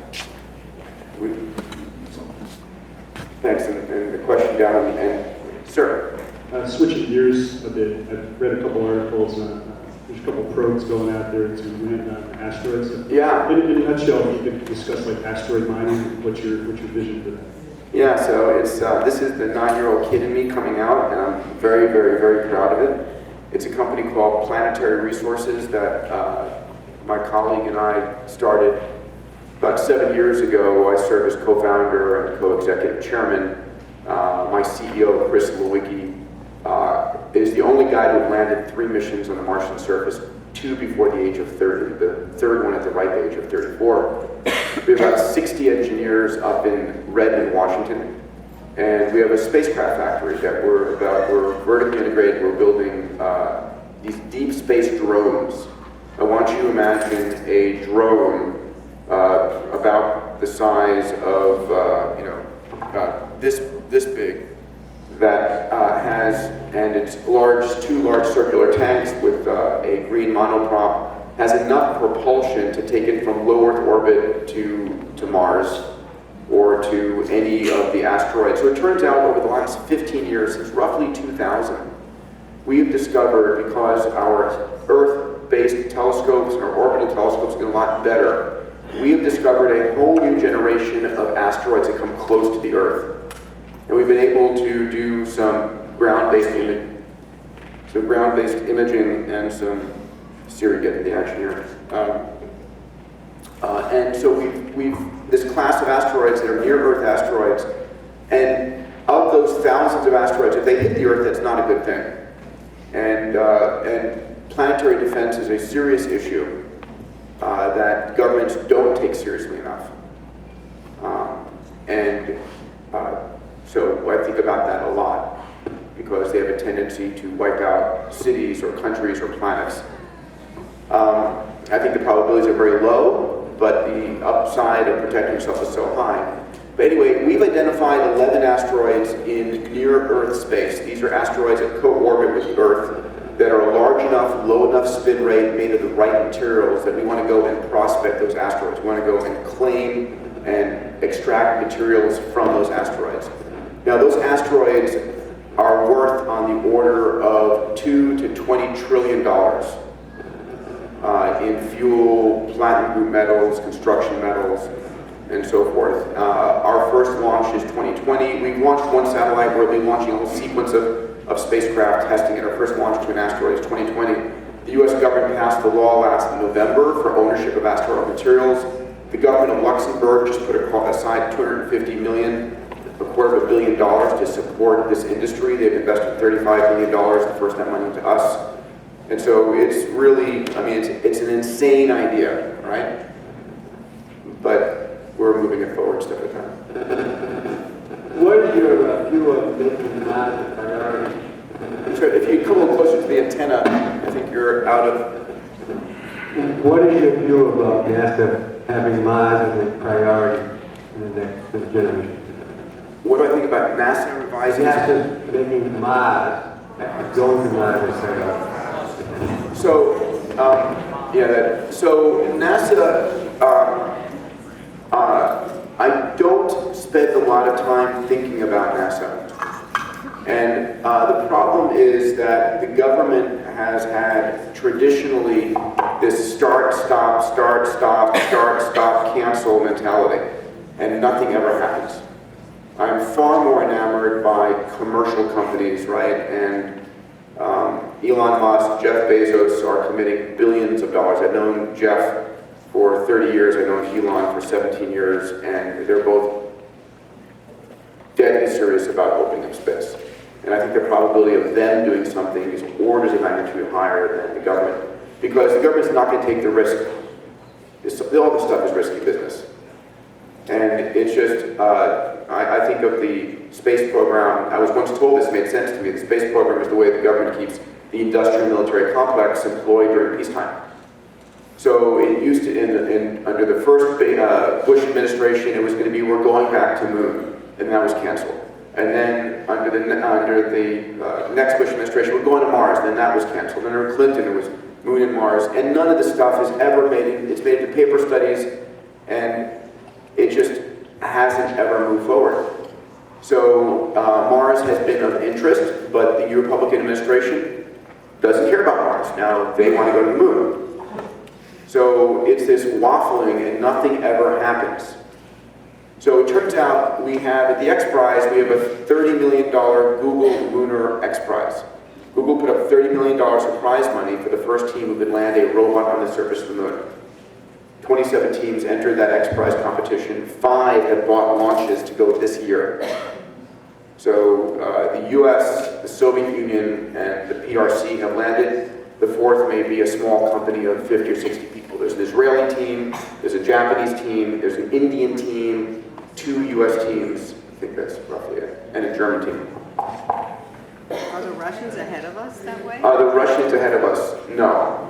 Speaker 1: Thanks, and the question down on the end. Sir?
Speaker 5: Switching gears a bit, I've read a couple articles. There's a couple probes going out there to land on asteroids.
Speaker 1: Yeah.
Speaker 5: In a nutshell, if you could discuss like asteroid mining, what's your vision for that?
Speaker 1: Yeah, so it's this is the 9-year-old kid in me coming out, and I'm very, very, very proud of it. It's a company called Planetary Resources that my colleague and I started about 7 years ago. I served as co-founder and co-executive chairman. My CEO, Chris Lewicki, is the only guy who landed 3 missions on the Martian surface, 2 before the age of 30, the third one at the ripe age of 34. We have about 60 engineers up in Redmond, Washington, and we have a spacecraft factory that we're vertically integrated. We're building these deep space drones. I want you to imagine a drone about the size of this big, that has, and it's large, 2 large circular tanks with a green monoprop, has enough propulsion to take it from low Earth orbit to Mars or to any of the asteroids. So it turns out over the last 15 years, since roughly 2000, we've discovered, because our Earth-based telescopes and our orbital telescopes get a lot better, we have discovered a whole new generation of asteroids that come close to the Earth. And we've been able to do some ground-based imaging and some Siri get the action here. And so we've this class of asteroids that are near-Earth asteroids, and of those thousands of asteroids, if they hit the Earth, that's not a good thing. And planetary defense is a serious issue that governments don't take seriously enough. So I think about that a lot, because they have a tendency to wipe out cities or countries or planets. I think the probabilities are very low, but the upside of protecting yourself is so high. But anyway, we've identified 11 asteroids in near-Earth space. These are asteroids that co-orbit with the Earth that are large enough, low enough spin rate, made of the right materials, that we want to go and prospect those asteroids. We want to go and claim and extract materials from those asteroids. Now, those asteroids are worth on the order of $2 to $20 trillion in fuel, platinum group metals, construction metals, and so forth. Our first launch is 2020. We've launched 1 satellite. We'll be launching a whole sequence of spacecraft testing, and our first launch to an asteroid is 2020. The US government passed the law last November for ownership of asteroidal materials. The government of Luxembourg just put aside $250 million, $250 million to support this industry. They've invested $35 million to first that money to us. And so it's really, I mean, it's an insane idea, right? But we're moving it forward step at a time.
Speaker 6: What is your view of making Mars a priority?
Speaker 1: So if you come a little closer to the antenna, I think you're out of...
Speaker 6: What is your view about NASA having Mars as a priority in the next generation?
Speaker 1: What do I think about NASA revising?
Speaker 6: NASA making Mars, going to Mars as a priority.
Speaker 1: So, so NASA, I don't spend a lot of time thinking about NASA. And the problem is that the government has had traditionally this start, stop, cancel mentality, and nothing ever happens. I'm far more enamored by commercial companies, right? And Elon Musk, Jeff Bezos are committing billions of dollars. I've known Jeff for 30 years, I've known Elon for 17 years, and they're both deadly serious about opening up space. And I think the probability of them doing something is orders of magnitude higher than the government, because the government's not going to take the risk. All this stuff is risky business. And it's just, I think of the space program, I was once told this made sense to me, the space program is the way the government keeps the industrial military complex employed during peacetime. So it used to, under the first Bush administration, it was going to be, we're going back to moon, and that was canceled. And then under the next Bush administration, we're going to Mars, and then that was canceled. Under Clinton, it was moon and Mars, and none of this stuff has ever it's made it to paper studies, and it just hasn't ever moved forward. So Mars has been of interest, but the Republican administration doesn't care about Mars. Now they want to go to the moon. So it's this waffling and nothing ever happens. So it turns out we have, at the X Prize, we have a $30 million Google Lunar X Prize. Google put up $30 million of prize money for the first team who could land a robot on the surface of the moon. 27 teams entered that X Prize competition. 5 have bought launches to go this year. So the US, the Soviet Union, and the PRC have landed. The 4th may be a small company of 50 or 60 people. There's an Israeli team, there's a Japanese team, there's an Indian team, 2 US teams, I think that's roughly it, and a German team.
Speaker 7: Are the Russians ahead of us that way?
Speaker 1: Are the Russians ahead of us? No.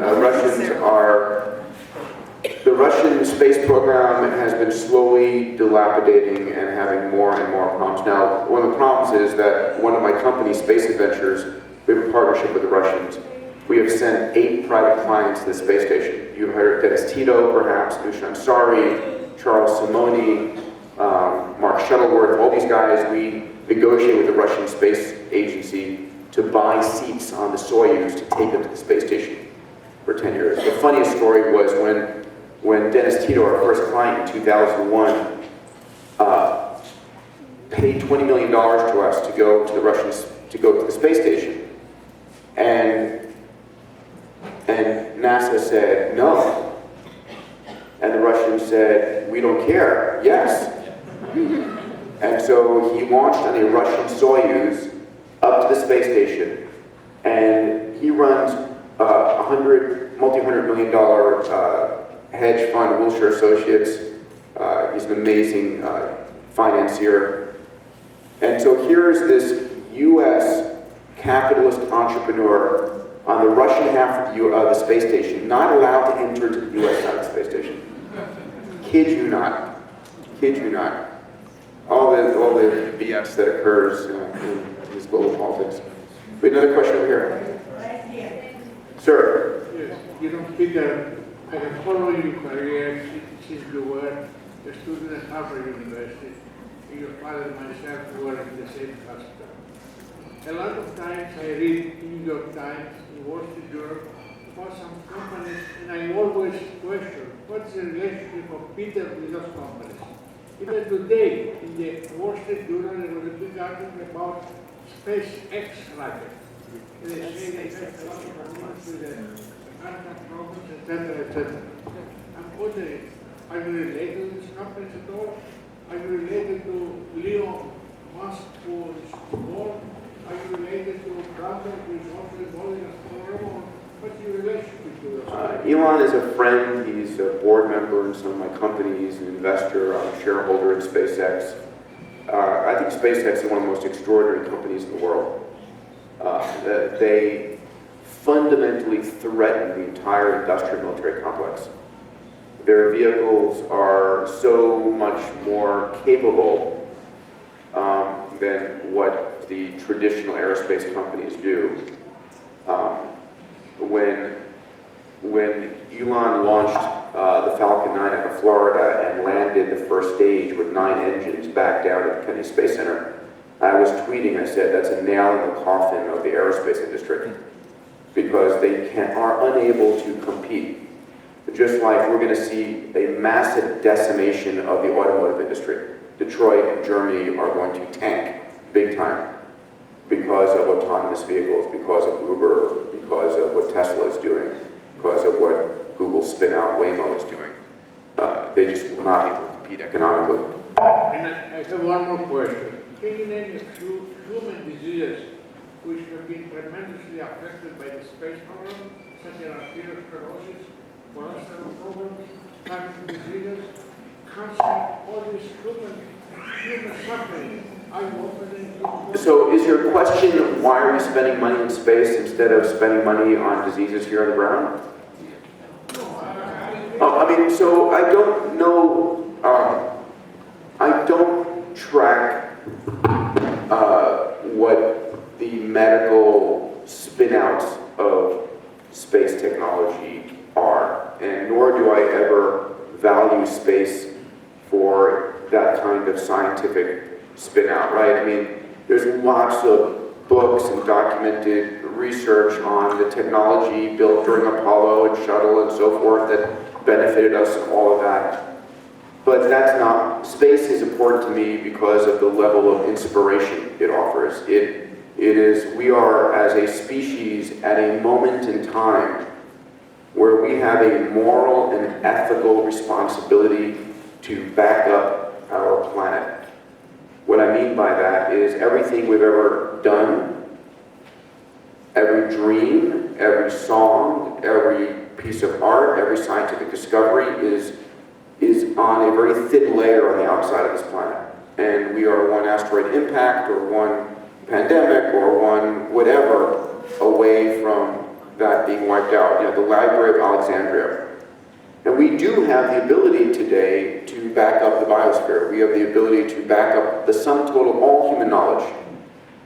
Speaker 1: The Russian space program has been slowly dilapidating and having more and more problems. Now, one of the problems is that one of my company's Space Adventures, we have a partnership with the Russians. We have sent 8 private clients to the space station. You've heard of Dennis Tito, perhaps, Ansari, Charles Simoni, Mark Shuttleworth, all these guys. We negotiate with the Russian Space Agency to buy seats on the Soyuz to take them to the space station for 10 years. The funniest story was when Dennis Tito, our first client in 2001, paid $20 million to us to go to the Russians, to go to the space station. And NASA said, no. And the Russians said, we don't care, yes. And so he launched on a Russian Soyuz up to the space station, and he runs a multi-hundred million dollar hedge fund, Wilshire Associates. He's an amazing financier. And so here's this US capitalist entrepreneur on the Russian half of the space station, not allowed to enter into the US side of the space station. Kid you not. Kid you not. All the BS that occurs in this global politics. We have another question over here. Sir.
Speaker 8: Yes, you know, Peter, I have followed your career since you were a student at Harvard University. Your father and myself were in the same hospital. A lot of times I read New York Times, the Wall Street Journal, about some companies, and I always question, what's the relationship of Peter with those companies? Even today, in the Wall Street Journal, there was a big article about SpaceX rocket. They say they have a lot of problems with the quantum problems, etc., etc. I'm wondering, are you related to these companies at all? Are you related to Elon Musk, who is involved? Are you related to Clarke, who is also involved in a program? What's your relationship to those?
Speaker 1: Elon is a friend. He's a board member in some of my companies, an investor, I'm a shareholder in SpaceX. I think SpaceX is one of the most extraordinary companies in the world. They fundamentally threaten the entire industrial military complex. Their vehicles are so much more capable than what the traditional aerospace companies do. When Elon launched the Falcon 9 out of Florida and landed the first stage with 9 engines back down at the Kennedy Space Center, I was tweeting, I said, that's a nail in the coffin of the aerospace industry, because they are unable to compete. Just like we're going to see a massive decimation of the automotive industry. Detroit and Germany are going to tank big time because of autonomous vehicles, because of Uber, because of what Tesla is doing, because of what Google spin-out Waymo is doing. They just will not be able to compete economically.
Speaker 8: And I have one more question. Can you name a few human diseases which have been tremendously affected by the space program, such as arteriosclerosis, cholesterol problems, cancer diseases, cancer, all these human suffering Are you opening?
Speaker 1: So is your question, why are we spending money in space instead of spending money on diseases here on the ground? So I don't know, I don't track what the medical spin-outs of space technology are, and nor do I ever value space for that kind of scientific spin-out, right? I mean, there's lots of books and documented research on the technology built during Apollo and shuttle and so forth that benefited us and all of that. But that's not, space is important to me because of the level of inspiration it offers. It is, we are as a species at a moment in time where we have a moral and ethical responsibility to back up our planet. What I mean by that is everything we've ever done, every dream, every song, every piece of art, every scientific discovery is on a very thin layer on the outside of this planet. And we are one asteroid impact or one pandemic or one whatever away from that being wiped out. You know, the Library of Alexandria. And we do have the ability today to back up the biosphere. We have the ability to back up the sum total of all human knowledge.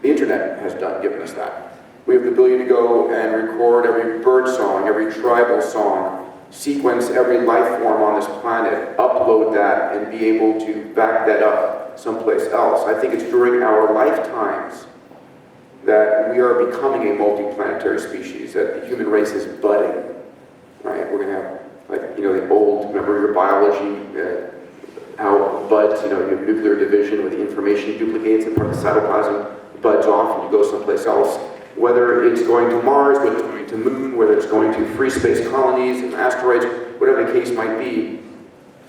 Speaker 1: The internet has given us that. We have the ability to go and record every bird song, every tribal song, sequence every life form on this planet, upload that, and be able to back that up someplace else. I think it's during our lifetimes that we are becoming a multi-planetary species, that the human race is budding, right? We're going to have, like, you know, the old, remember your biology, how buds, you know, you have nuclear division where the information duplicates and part of the cytoplasm buds off and you go someplace else. Whether it's going to Mars, whether it's going to Moon, whether it's going to free space colonies and asteroids, whatever the case might be,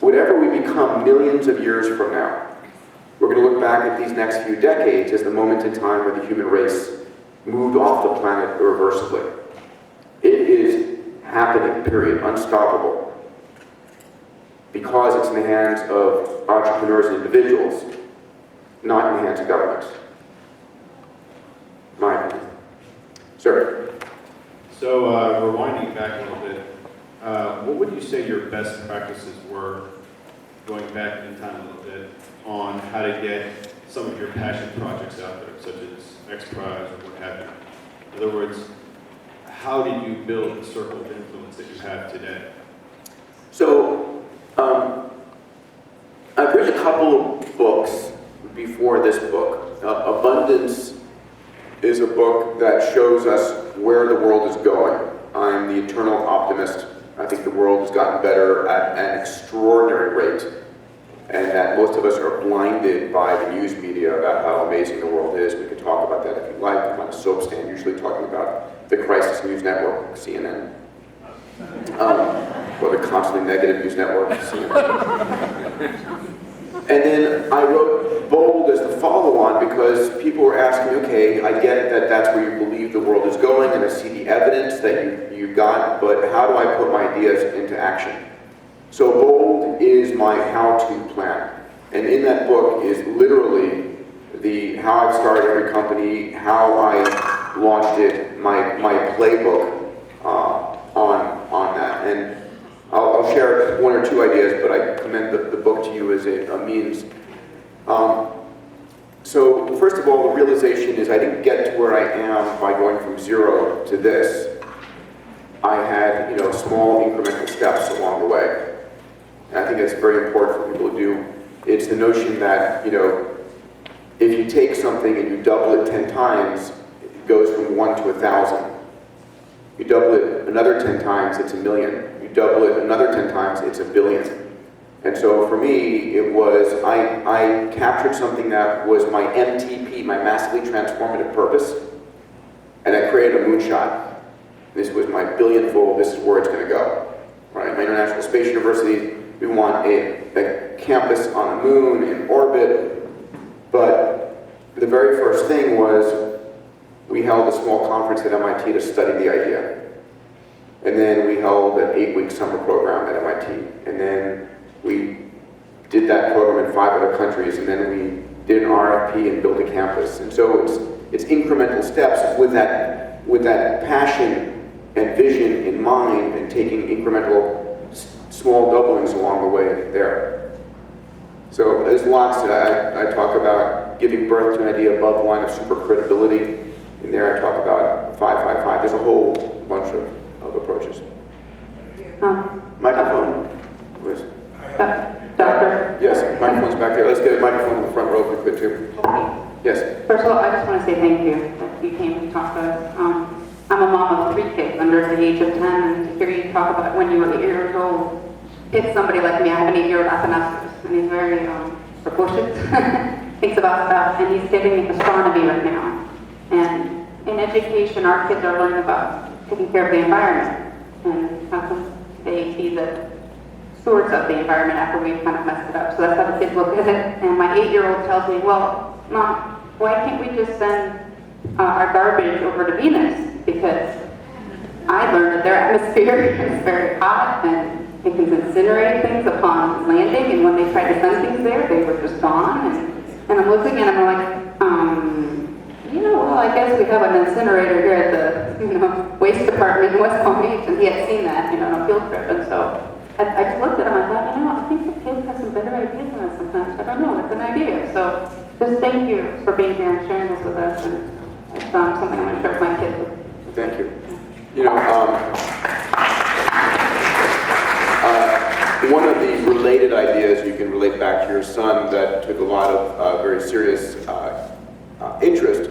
Speaker 1: whatever we become millions of years from now, we're going to look back at these next few decades as the moment in time where the human race moved off the planet irreversibly. It is happening, period, unstoppable. Because it's in the hands of entrepreneurs and individuals, not in the hands of governments. My opinion. Sir?
Speaker 9: So, rewinding back a little bit, what would you say your best practices were, going back in time a little bit, on how to get some of your passion projects out there, such as X Prize or what have you? In other words, how did you build the circle of influence that you have today?
Speaker 1: So, I've written a couple of books before this book. Abundance is a book that shows us where the world is going. I'm the eternal optimist. I think the world has gotten better at an extraordinary rate, and that most of us are blinded by the news media about how amazing the world is. We could talk about that if you like. I'm on a soap stand usually talking about the Crisis News Network, CNN. Or the constantly negative news network, CNN. And then I wrote Bold as the follow-on because people were asking, okay, I get that that's where you believe the world is going and I see the evidence that you got, but how do I put my ideas into action? So Bold is my how-to plan. And in that book is literally the how I've started every company, how I launched it, my playbook on that. And I'll share one or two ideas, but I commend the book to you as a means. So first of all, the realization is I didn't get to where I am by going from zero to this. I had, you know, small incremental steps along the way. And I think that's very important for people to do. It's the notion that, you know, if you take something and you double it 10 times, it goes from 1 to 1,000. You double it another 10 times, it's 1,000,000. You double it another 10 times, it's 1,000,000,000. And so for me, it was, I captured something that was my MTP, my massively transformative purpose, and I created a moonshot. This was my billionfold, this is where it's going to go. Right? My International Space University, we want a campus on the moon, in orbit, but the very first thing was we held a small conference at MIT to study the idea. And then we held an 8-week summer program at MIT. And then we did that program in 5 other countries. And then we did an RFP and built a campus. And so it's incremental steps with that passion and vision in mind, and taking incremental small doublings along the way there. So there's lots that I talk about giving birth to an idea above the line of super credibility. In there I talk about 555. There's a whole bunch of approaches. Microphone, please.
Speaker 10: Doctor?
Speaker 1: Yes, microphone's back there. Let's get a microphone in the front row if we could too. Yes.
Speaker 10: First of all, I just want to say thank you that you came to talk to us. I'm a mom of 3 kids under the age of 10, and to hear you talk about when you were 8 years old, it's somebody like me. I have an 8-year-old Athanasius, and he's very precocious, thinks about stuff, and he's studying astronomy right now. And in education, our kids are learning about taking care of the environment, and how come they be the stewards of the environment after we've kind of messed it up. So that's how the kids look at it. And my 8-year-old tells me, well, Mom, why can't we just send our garbage over to Venus? Because I learned that their atmosphere is very hot and it can incinerate things upon landing, and when they tried to send things there, they were just gone. And I'm looking and I'm like, well, I guess we have an incinerator here at the waste department in West Palm Beach, and he had seen that, on a field trip. And so I just looked at him, I thought, I think the kids have some better ideas than us sometimes. I don't know, it's an idea. So just thank you for being here and sharing this with us, and it's something I'm going to share with my kids.
Speaker 1: Thank you. One of the related ideas you can relate back to your son that took a lot of very serious interest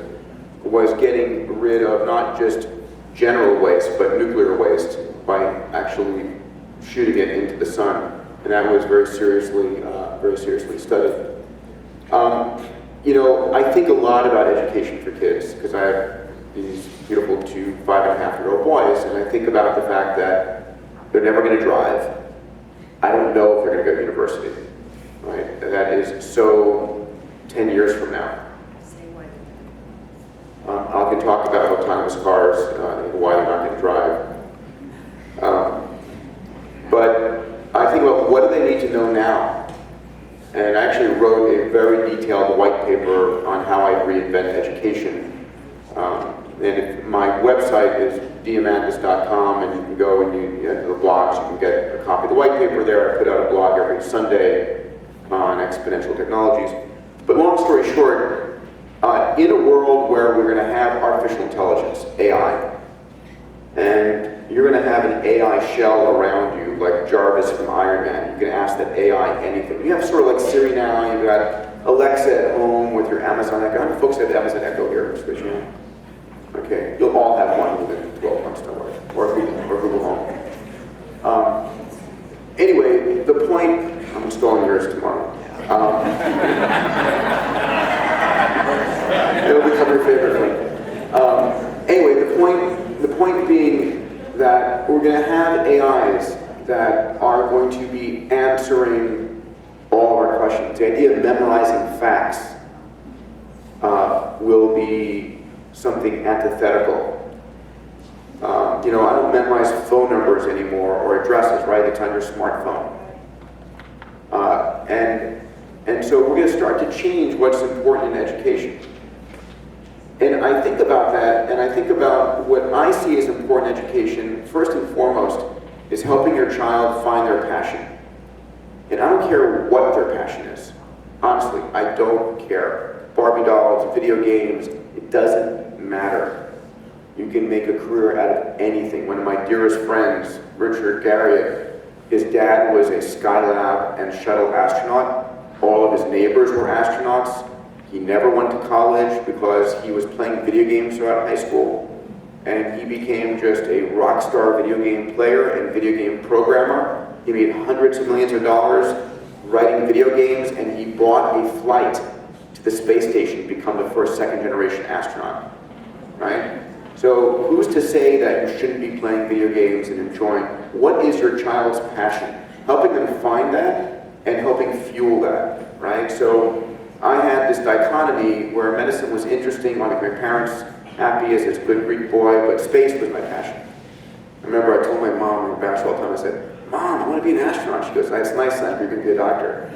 Speaker 1: was getting rid of not just general waste, but nuclear waste by actually shooting it into the sun. And that was very seriously studied. I think a lot about education for kids because I have these beautiful 2 5.5-year-old boys, and I think about the fact that they're never going to drive. I don't know if they're going to go to university, right? That is so 10 years from now. I can talk about autonomous cars and why they're not going to drive. But I think about what do they need to know now? And I actually wrote a very detailed white paper on how I reinvent education. And my website is diamandis.com, and you can go and you enter the blogs, you can get a copy of the white paper there. I put out a blog every Sunday on exponential technologies. But long story short, in a world where we're going to have artificial intelligence, AI, and you're going to have an AI shell around you, like Jarvis from Iron Man. You can ask that AI anything. You have sort of like Siri now, you've got Alexa at home with your Amazon Echo. How many folks have Amazon Echo here? Okay, you'll all have one within 12 months, don't worry. Or Google Home. Anyway, the point, I'm installing yours tomorrow. It'll become your favorite thing. Anyway, the point being that we're going to have AIs that are going to be answering all of our questions. The idea of memorizing facts will be something antithetical. I don't memorize phone numbers anymore or addresses, right? It's on your smartphone. And so we're going to start to change what's important in education. And I think about that, and I think about what I see as important in education, first and foremost, is helping your child find their passion. And I don't care what their passion is. Honestly, I don't care. Barbie dolls, video games, it doesn't matter. You can make a career out of anything. One of my dearest friends, Richard Garriott, his dad was a Skylab and shuttle astronaut. All of his neighbors were astronauts. He never went to college because he was playing video games throughout high school. And he became just a rock star video game player and video game programmer. He made hundreds of millions of dollars writing video games, and he bought a flight to the space station to become the first second-generation astronaut, right? So who's to say that you shouldn't be playing video games and enjoying? What is your child's passion? Helping them find that and helping fuel that, right? So I had this dichotomy where medicine was interesting, wanted to make my parents happy as this good Greek boy, but space was my passion. I remember I told my mom in basketball time, I said, "Mom, I want to be an astronaut." She goes, "That's nice, son, you're going to be a doctor."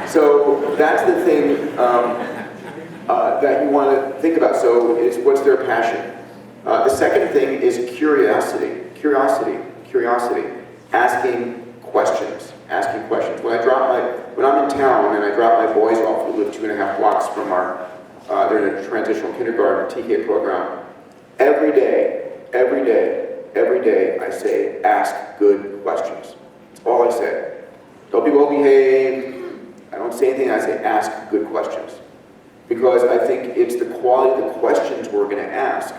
Speaker 1: So that's the thing that you want to think about. So it's what's their passion? The second thing is curiosity. Asking questions. When I'm in town and I drop my boys off, we live 2.5 blocks from they're in a transitional kindergarten TK program. Every day I say, ask good questions. That's all I say. Don't be well behaved. I don't say anything, I say ask good questions. Because I think it's the quality of the questions we're going to ask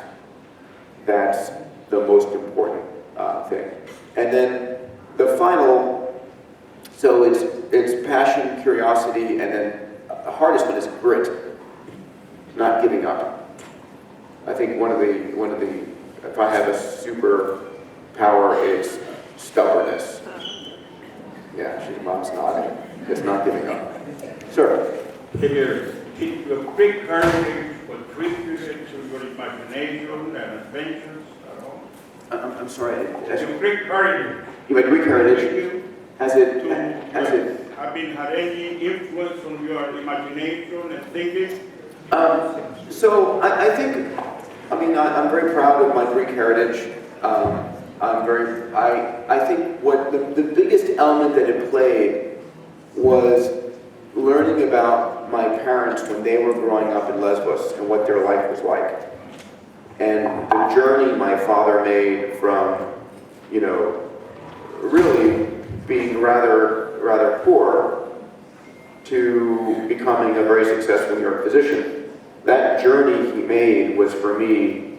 Speaker 1: that's the most important thing. And then the final, so it's passion, curiosity, and then the hardest one is grit, not giving up. I think one of the if I have a superpower, it's stubbornness. Yeah, mom's nodding. It's not giving up. Sir.
Speaker 11: Can you keep your quick courage or treat you to your imagination and adventures at all?
Speaker 1: I'm sorry.
Speaker 11: Your Greek heritage.
Speaker 1: My Greek heritage, has it?
Speaker 11: Have been had any influence on your imagination and thinking?
Speaker 1: So I think, I'm very proud of my Greek heritage. I think what the biggest element that it played was learning about my parents when they were growing up in Lesbos and what their life was like. And the journey my father made from, really being rather poor to becoming a very successful New York physician. That journey he made was for me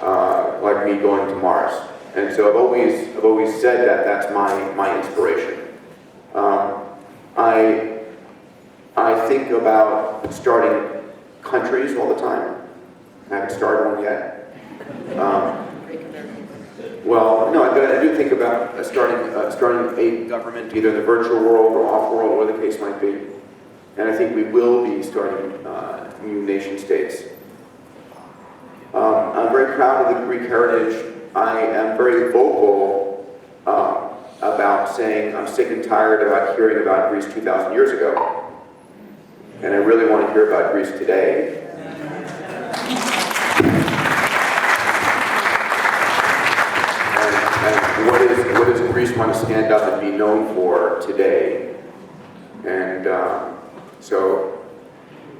Speaker 1: like me going to Mars. And so I've always said that that's my inspiration. I think about starting countries all the time. I haven't started one yet. I do think about starting a government, either in the virtual world or off-world, or the case might be. And I think we will be starting new nation states. I'm very proud of the Greek heritage. I am very vocal about saying I'm sick and tired about hearing about Greece 2,000 years ago. And I really want to hear about Greece today. And what does Greece want to stand up and be known for today? And so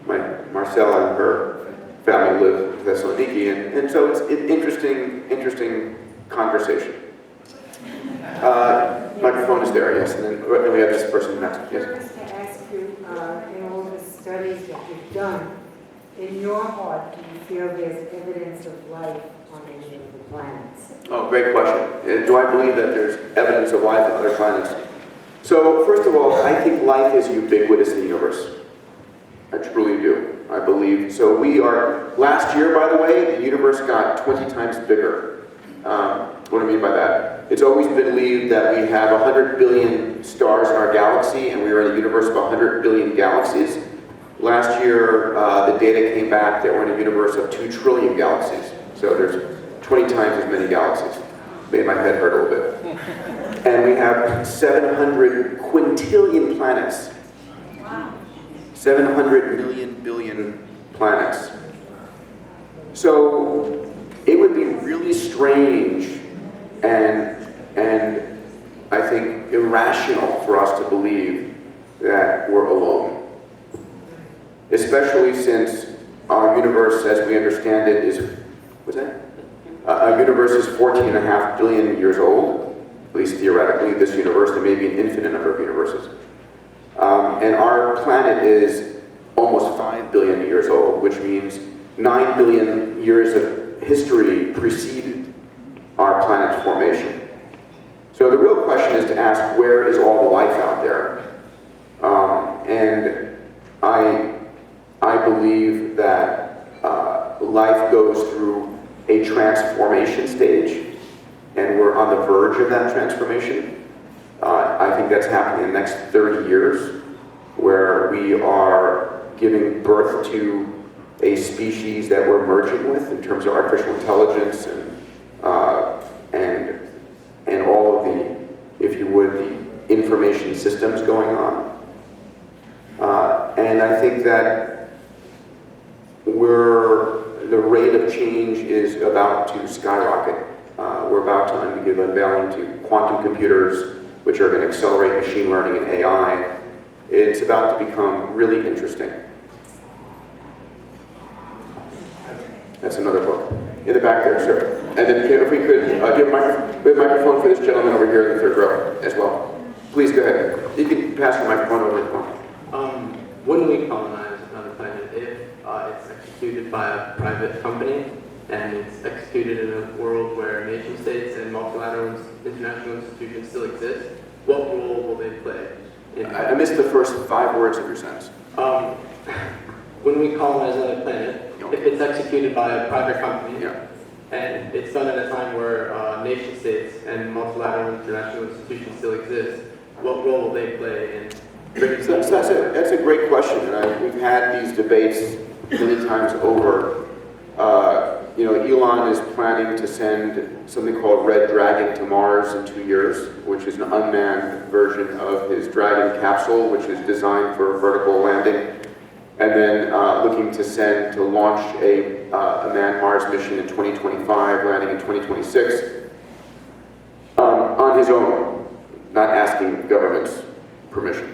Speaker 1: Marcella and her family live in Thessaloniki, and so it's an interesting conversation. Microphone is there, yes, and then we have this person next. Yes.
Speaker 12: First, to ask you, in all the studies that you've done, in your heart, do you feel there's evidence of life on any of the planets?
Speaker 1: Oh, great question. Do I believe that there's evidence of life on other planets? So, first of all, I think life is ubiquitous in the universe. I truly do. I believe. So last year, by the way, the universe got 20 times bigger. What do I mean by that? It's always been believed that we have 100 billion stars in our galaxy, and we are in a universe of 100 billion galaxies. Last year, the data came back that we're in a universe of 2 trillion galaxies. So there's 20 times as many galaxies. Made my head hurt a little bit. And we have 700 quintillion planets. 700 million billion planets. So it would be really strange and I think irrational for us to believe that we're alone. Especially since our universe, as we understand it, is, what's that? Our universe is 14.5 billion years old, at least theoretically. This universe, there may be an infinite number of universes. And our planet is almost 5 billion years old, which means 9 billion years of history preceded our planet's formation. So the real question is to ask, where is all the life out there? And I believe that life goes through a transformation stage, and we're on the verge of that transformation. I think that's happening in the next 30 years, where we are giving birth to a species that we're merging with in terms of artificial intelligence and all of the, if you would, the information systems going on. I think that the rate of change is about to skyrocket. We're about to give unveiling to quantum computers, which are going to accelerate machine learning and AI. It's about to become really interesting. That's another book. In the back there, sir. And then if we could give a microphone for this gentleman over here in the third row as well. Please go ahead. You can pass the microphone over to him.
Speaker 13: When we colonize another planet, if it's executed by a private company and it's executed in a world where nation states and multilateral international institutions still exist, what role will they play?
Speaker 1: I missed the first 5 words of your sentence.
Speaker 13: When we colonize another planet, if it's executed by a private company, and it's done at a time where nation states and multilateral international institutions still exist, what role will they play in bringing...
Speaker 1: So that's a great question, and we've had these debates many times over. Elon is planning to send something called Red Dragon to Mars in 2 years, which is an unmanned version of his Dragon capsule, which is designed for a vertical landing. And then looking to launch a manned Mars mission in 2025, landing in 2026, on his own, not asking the government's permission.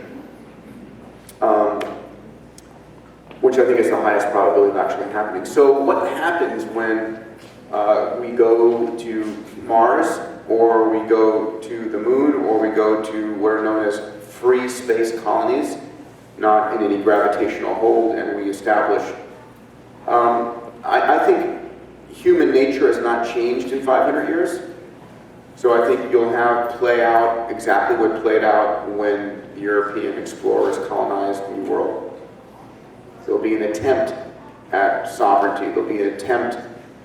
Speaker 1: Which I think is the highest probability of actually happening. So what happens when we go to Mars, or we go to the moon, or we go to what are known as free space colonies, not in any gravitational hold, and we establish... I think human nature has not changed in 500 years. So I think you'll have play out exactly what played out when the European explorers colonized the New World. There'll be an attempt at sovereignty. There'll be an attempt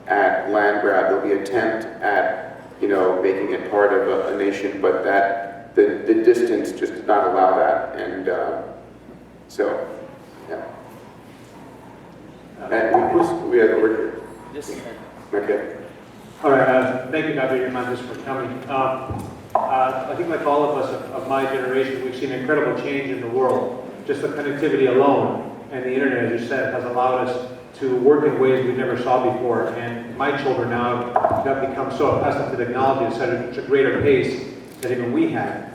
Speaker 1: at land grab. There'll be an attempt at, making it part of a nation, but that the distance just did not allow that. And so, yeah. And we had over here.
Speaker 14: Yes.
Speaker 1: Okay.
Speaker 14: All right. Thank you, Dr. Diamandis, for coming. I think, like all of us of my generation, we've seen incredible change in the world. Just the connectivity alone and the internet, as you said, has allowed us to work in ways we never saw before. And my children now have become so accustomed to technology at such a greater pace than even we had.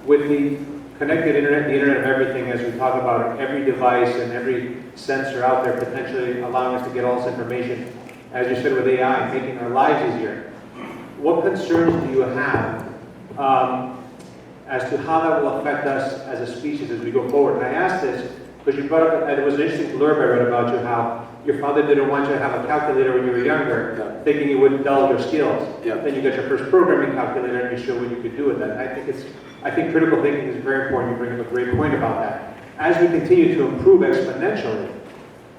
Speaker 14: With the connected internet, the internet of everything, as we talk about, every device and every sensor out there potentially allowing us to get all this information, as you said with AI, making our lives easier. What concerns do you have as to how that will affect us as a species as we go forward? And I ask this because you brought up, and it was an interesting blurb I read about you, how your father didn't want you to have a calculator when you were younger, thinking you wouldn't dull your skills. Then you got your first programming calculator and you showed what you could do with that. I think critical thinking is very important. You bring up a great point about that. As we continue to improve exponentially,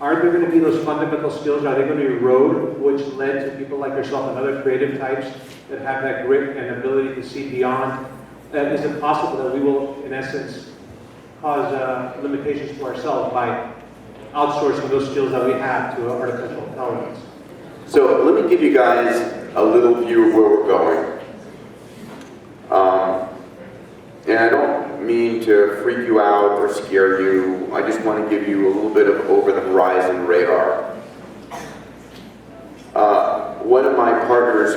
Speaker 14: are there going to be those fundamental skills? Are they going to erode, which led to people like yourself and other creative types that have that grit and ability to see beyond? Is it possible that we will, in essence, cause limitations to ourselves by outsourcing those skills that we have to artificial intelligence?
Speaker 1: So let me give you guys a little view of where we're going. And I don't mean to freak you out or scare you. I just want to give you a little bit of over-the-horizon radar. One of my partners,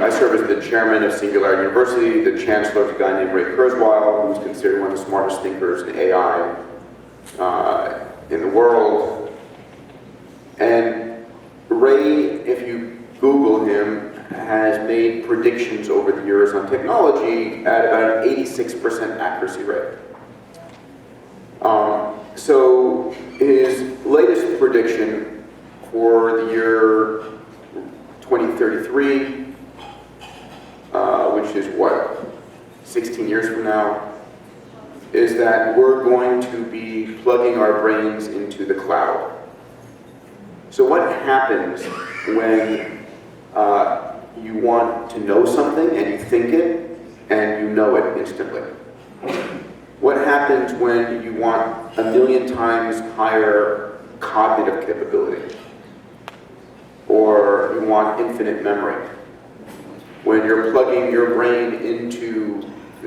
Speaker 1: I serve as the chairman of Singularity University. The chancellor is a guy named Ray Kurzweil, who's considered one of the smartest thinkers in AI in the world. And Ray, if you Google him, has made predictions over the years on technology at about an 86% accuracy rate. So his latest prediction for the year 2033, which is what, 16 years from now, is that we're going to be plugging our brains into the cloud. So what happens when you want to know something and you think it and you know it instantly? What happens when you want 1,000,000 times higher cognitive capability? Or you want infinite memory? When you're plugging your brain into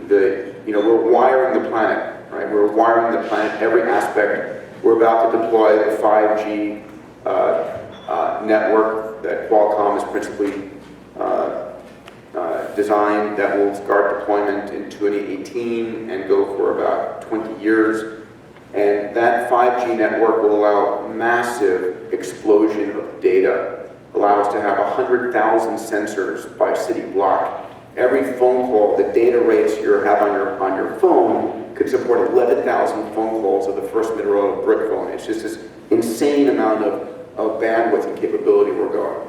Speaker 1: we're wiring the planet, right? We're wiring the planet, every aspect. We're about to deploy the 5G network that Qualcomm has principally designed that will start deployment in 2018 and go for about 20 years. And that 5G network will allow massive explosion of data, allow us to have 100,000 sensors by city block. Every phone call, the data rates you have on your phone could support 11,000 phone calls of the first Motorola brick phone. It's just this insane amount of bandwidth and capability we're going.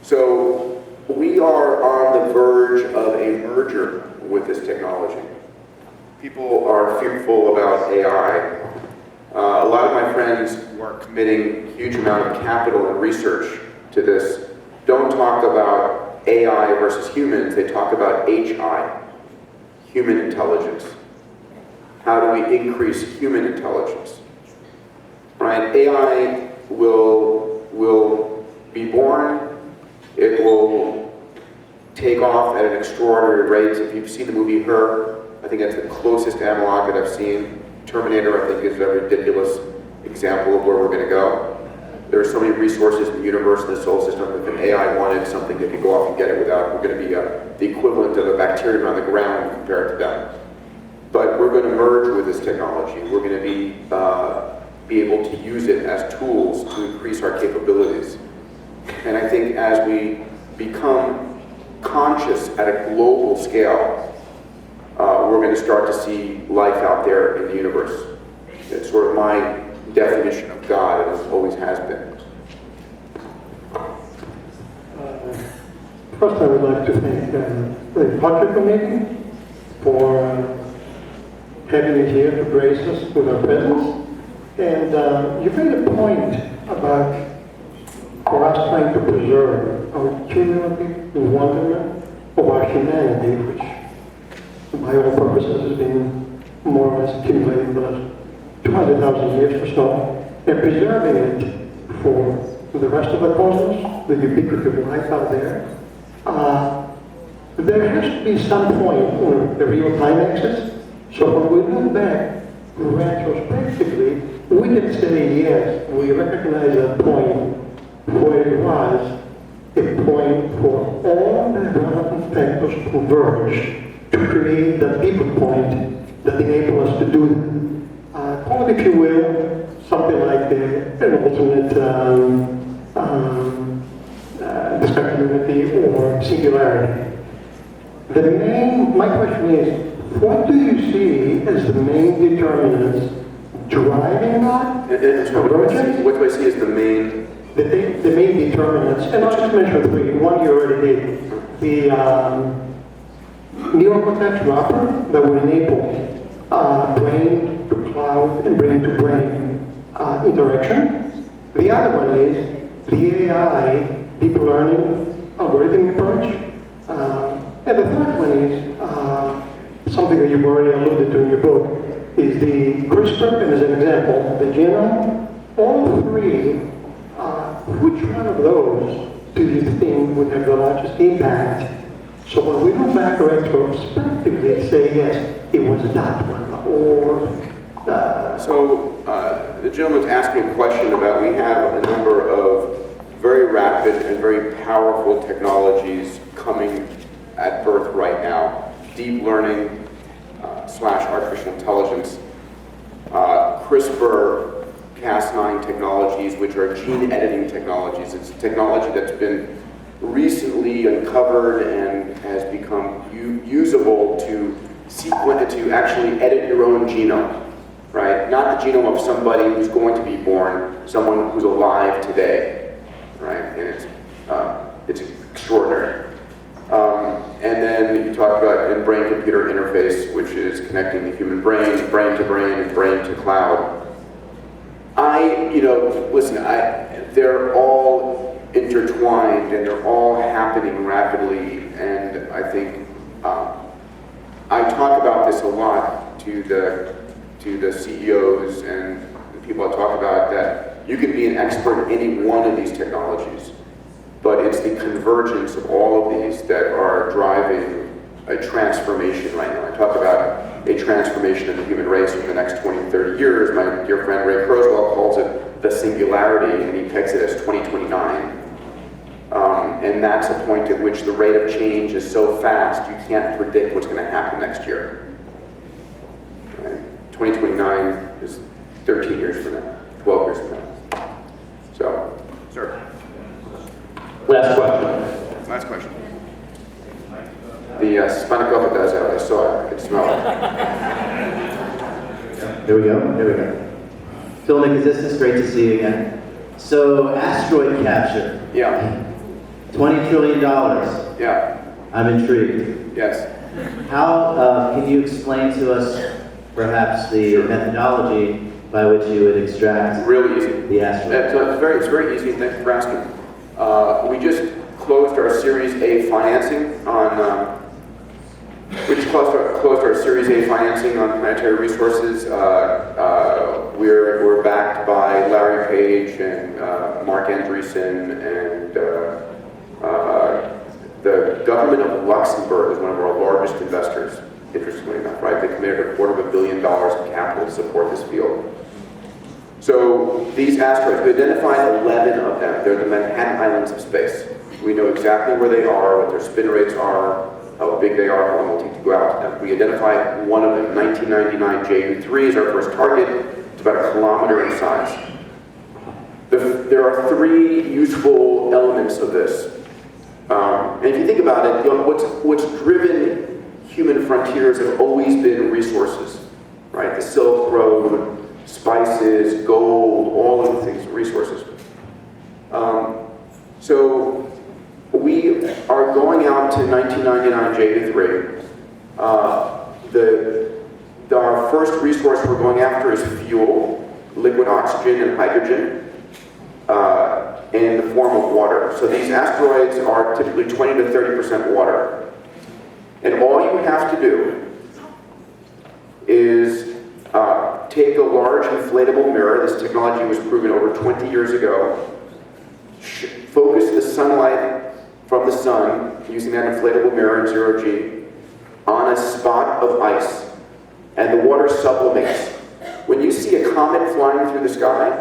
Speaker 1: So we are on the verge of a merger with this technology. People are fearful about AI. A lot of my friends who are committing a huge amount of capital and research to this don't talk about AI versus humans, they talk about HI, human intelligence. How do we increase human intelligence? Right? AI will be born, it will take off at an extraordinary rate. If you've seen the movie Her, I think that's the closest analog that I've seen. Terminator, I think, is a ridiculous example of where we're going to go. There are so many resources in the universe and the solar system. If an AI wanted something, they could go off and get it without. We're going to be the equivalent of a bacteria on the ground compared to them. But we're going to merge with this technology. We're going to be able to use it as tools to increase our capabilities. And I think as we become conscious at a global scale, we're going to start to see life out there in the universe. It's sort of my definition of God, and it always has been.
Speaker 15: First, I would like to thank the Project Committee for having me here to grace us with our presence. And you made a point about for us trying to preserve our cumulative wonderment of our humanity, which by all purposes has been more or less accumulated in the last 200,000 years or so, and preserving it for the rest of the cosmos, the ubiquity of life out there. There has to be some point where the real climaxes. So when we look back retrospectively, we can say, yes, we recognize a point where it was a point for all the relevant factors to converge to create the pivot point that enabled us to do that. Call it, if you will, something like an ultimate speculativity or singularity. My question is, what do you see as the main determinants driving that?
Speaker 1: What do I see as the main?
Speaker 15: The main determinants, and I'll just mention three. One you already did. The neurocortex wrapper that will enable brain to cloud and brain to brain interaction. The other one is the AI deep learning algorithm approach. And the third one is something that you've already alluded to in your book, is the CRISPR, and as an example, the genome. All three, which one of those do you think would have the largest impact? So when we look back retrospectively, say, yes, it was that one, or...
Speaker 1: So the gentleman's asking a question about, we have a number of very rapid and very powerful technologies coming at birth right now. Deep learning / artificial intelligence, CRISPR, Cas9 technologies, which are gene editing technologies. It's technology that's been recently uncovered and has become usable to actually edit your own genome, right? Not the genome of somebody who's going to be born, someone who's alive today, right? And it's extraordinary. And then you talk about brain-computer interface, which is connecting the human brain, brain to brain, and brain to cloud. They're all intertwined and they're all happening rapidly. And I think I talk about this a lot to the CEOs and the people I talk about, that you can be an expert in any one of these technologies, but it's the convergence of all of these that are driving a transformation right now. I talk about a transformation of the human race over the next 20, 30 years. My dear friend Ray Kurzweil calls it the singularity, and he pegs it as 2029. And that's a point at which the rate of change is so fast, you can't predict what's going to happen next year. Right? 2029 is 13 years from now, 12 years from now. So, sir.
Speaker 16: Last question.
Speaker 1: Last question. The Spanicopa does have it. I saw it. I could smell it.
Speaker 16: There we go. Phil Nicosis, great to see you again. So, asteroid capture.
Speaker 1: Yeah.
Speaker 16: $20 trillion.
Speaker 1: Yeah.
Speaker 16: I'm intrigued.
Speaker 1: Yes.
Speaker 16: How can you explain to us perhaps the methodology by which you would extract
Speaker 1: really easy.
Speaker 16: The asteroid?
Speaker 1: It's very easy. Thank you for asking. We just closed our Series A financing on. We just closed our Series A financing on planetary resources. We're backed by Larry Page and Mark Andreessen, and the government of Luxembourg is one of our largest investors, interestingly enough, right? They committed $250 million in capital to support this field. So these asteroids, we identified 11 of them. They're the Manhattan Islands of space. We know exactly where they are, what their spin rates are, how big they are, how long it'll take to go out. And we identified one of them, 1999 JU3 is our first target. It's about 1 kilometer in size. There are 3 useful elements of this. And if you think about it, what's driven human frontiers have always been resources, right? The Silk Road, spices, gold, all of the things, resources. So we are going out to 1999 JU3. Our first resource we're going after is fuel, liquid oxygen and hydrogen, in the form of water. So these asteroids are typically 20 to 30% water. And all you have to do is take a large inflatable mirror. This technology was proven over 20 years ago. Focus the sunlight from the sun, using that inflatable mirror in 0G, on a spot of ice, and the water sublimates. When you see a comet flying through the sky,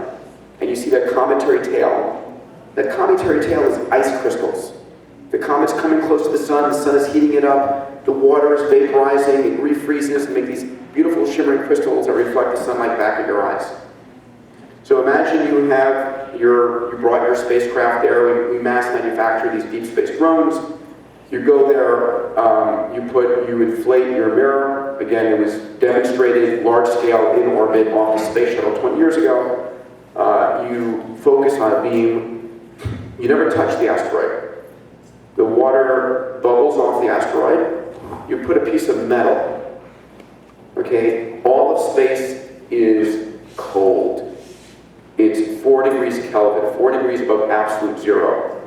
Speaker 1: and you see that cometary tail is ice crystals. The comet's coming close to the sun is heating it up, the water is vaporizing, it refreezes and makes these beautiful shimmering crystals that reflect the sunlight back at your eyes. So imagine you brought your spacecraft there, we mass manufacture these deep space drones. You go there, you inflate your mirror. Again, it was demonstrated large scale in orbit off the space shuttle 20 years ago. You focus on a beam, you never touch the asteroid. The water bubbles off the asteroid, you put a piece of metal. Okay, all of space is cold. It's 4 degrees Kelvin, 4 degrees above absolute zero.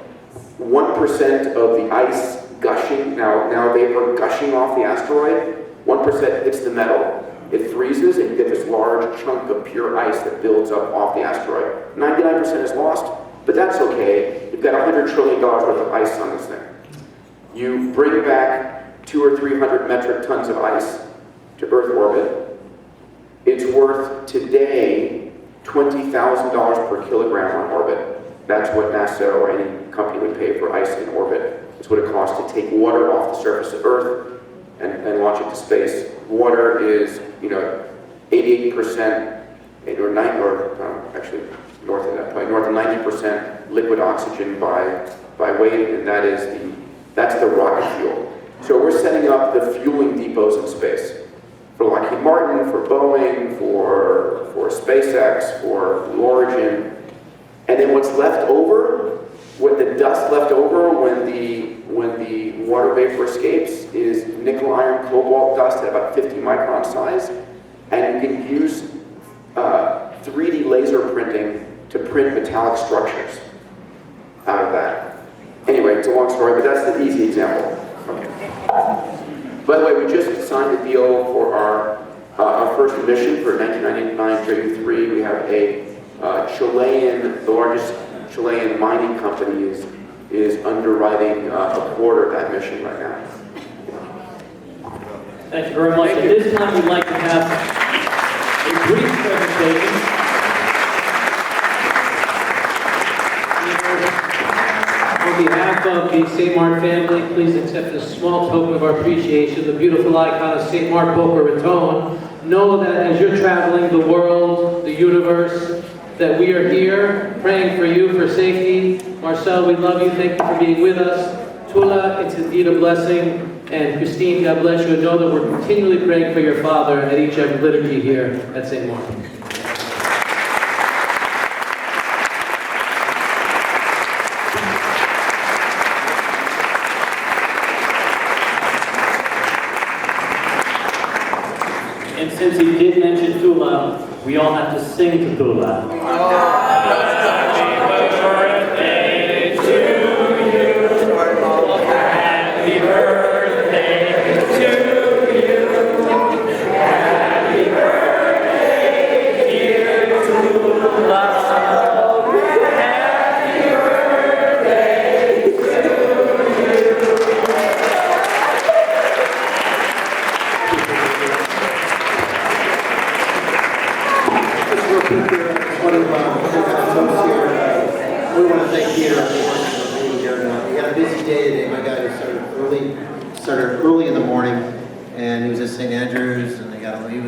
Speaker 1: 1% of the ice gushing, now vapor gushing off the asteroid, 1% hits the metal. It freezes and you get this large chunk of pure ice that builds up off the asteroid. 99% is lost, but that's okay. You've got $100 trillion worth of ice on this thing. You bring back 200 or 300 metric tons of ice to Earth orbit. It's worth today $20,000 per kilogram on orbit. That's what NASA or any company would pay for ice in orbit. It's what it costs to take water off the surface of Earth and launch it to space. Water is, 88% actually north of that, probably north of 90% liquid oxygen by weight, and that's the rocket fuel. So we're setting up the fueling depots in space for Lockheed Martin, for Boeing, for SpaceX, for Blue Origin, and then what's left over, what the dust left over when the water vapor escapes is nickel, iron, cobalt dust at about 50 micron size, and you can use 3D laser printing to print metallic structures out of that. Anyway, it's a long story, but that's the easy example. Okay. By the way, we just signed a deal for our first mission for 1999 JU3. We have the largest Chilean mining company is underwriting a quarter of that mission right now.
Speaker 17: Thank you very much. At this time, we'd like to have a brief presentation. On behalf of the St. Mark family, please accept this small token of our appreciation, the beautiful icon of St. Mark Boca Raton. Know that as you're traveling the world, the universe, that we are here praying for you for safety. Marcel, we love you. Thank you for being with us. Tula, it's indeed a blessing. And Christine, God bless you. And know that we're continually praying for your father at each liturgy here at St. Mark. And since he did mention Tula, we all have to sing to Tula. Happy birthday to you. Happy birthday to you. Happy birthday, dear Tula. Happy birthday to you.
Speaker 18: One of folks here, we want to thank Peter for being here. We had a busy day today. My guy started early in the morning, and he was at St. Andrews, and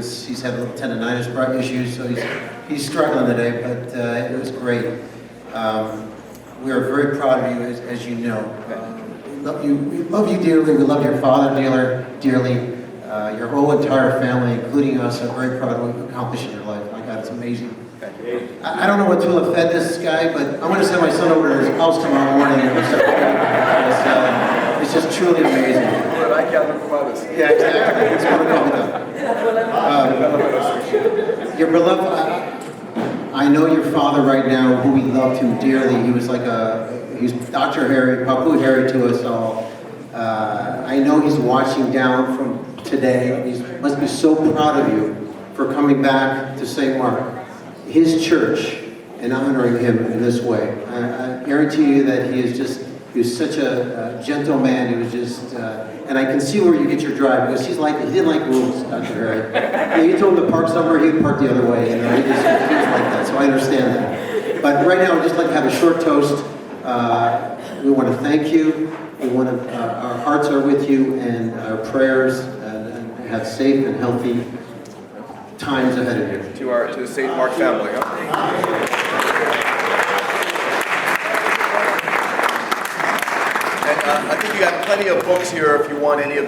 Speaker 18: he's had a little tendonitis issues, so he's struggling today, but it was great. We are very proud of you, as you know. We love you dearly. We love your father dearly. Your whole entire family, including us, are very proud of what you've accomplished in your life. My God, it's amazing. I don't know what Tula fed this guy, but I'm going to send my son over to his house tomorrow morning and we'll start feeding. It's just truly amazing. Yeah, exactly. It's going to come your beloved, I know your father right now, who we love him dearly. He was he's Dr. Harry, Papu Harry to us all. I know he's watching down from today. He must be so proud of you for coming back to St. Mark, his church, and honoring him in this way. I guarantee you that he was such a gentle man. He was just, and I can see where you get your drive, because he didn't like rules, Dr. Harry. You told him to park somewhere, he would park the other way. He was like that, so I understand that. But right now, I'd just like to have a short toast. We want to thank you. Our hearts are with you, and our prayers, and have safe and healthy times ahead of you.
Speaker 19: To the St. Mark family. And I think you got plenty of books here if you want any of the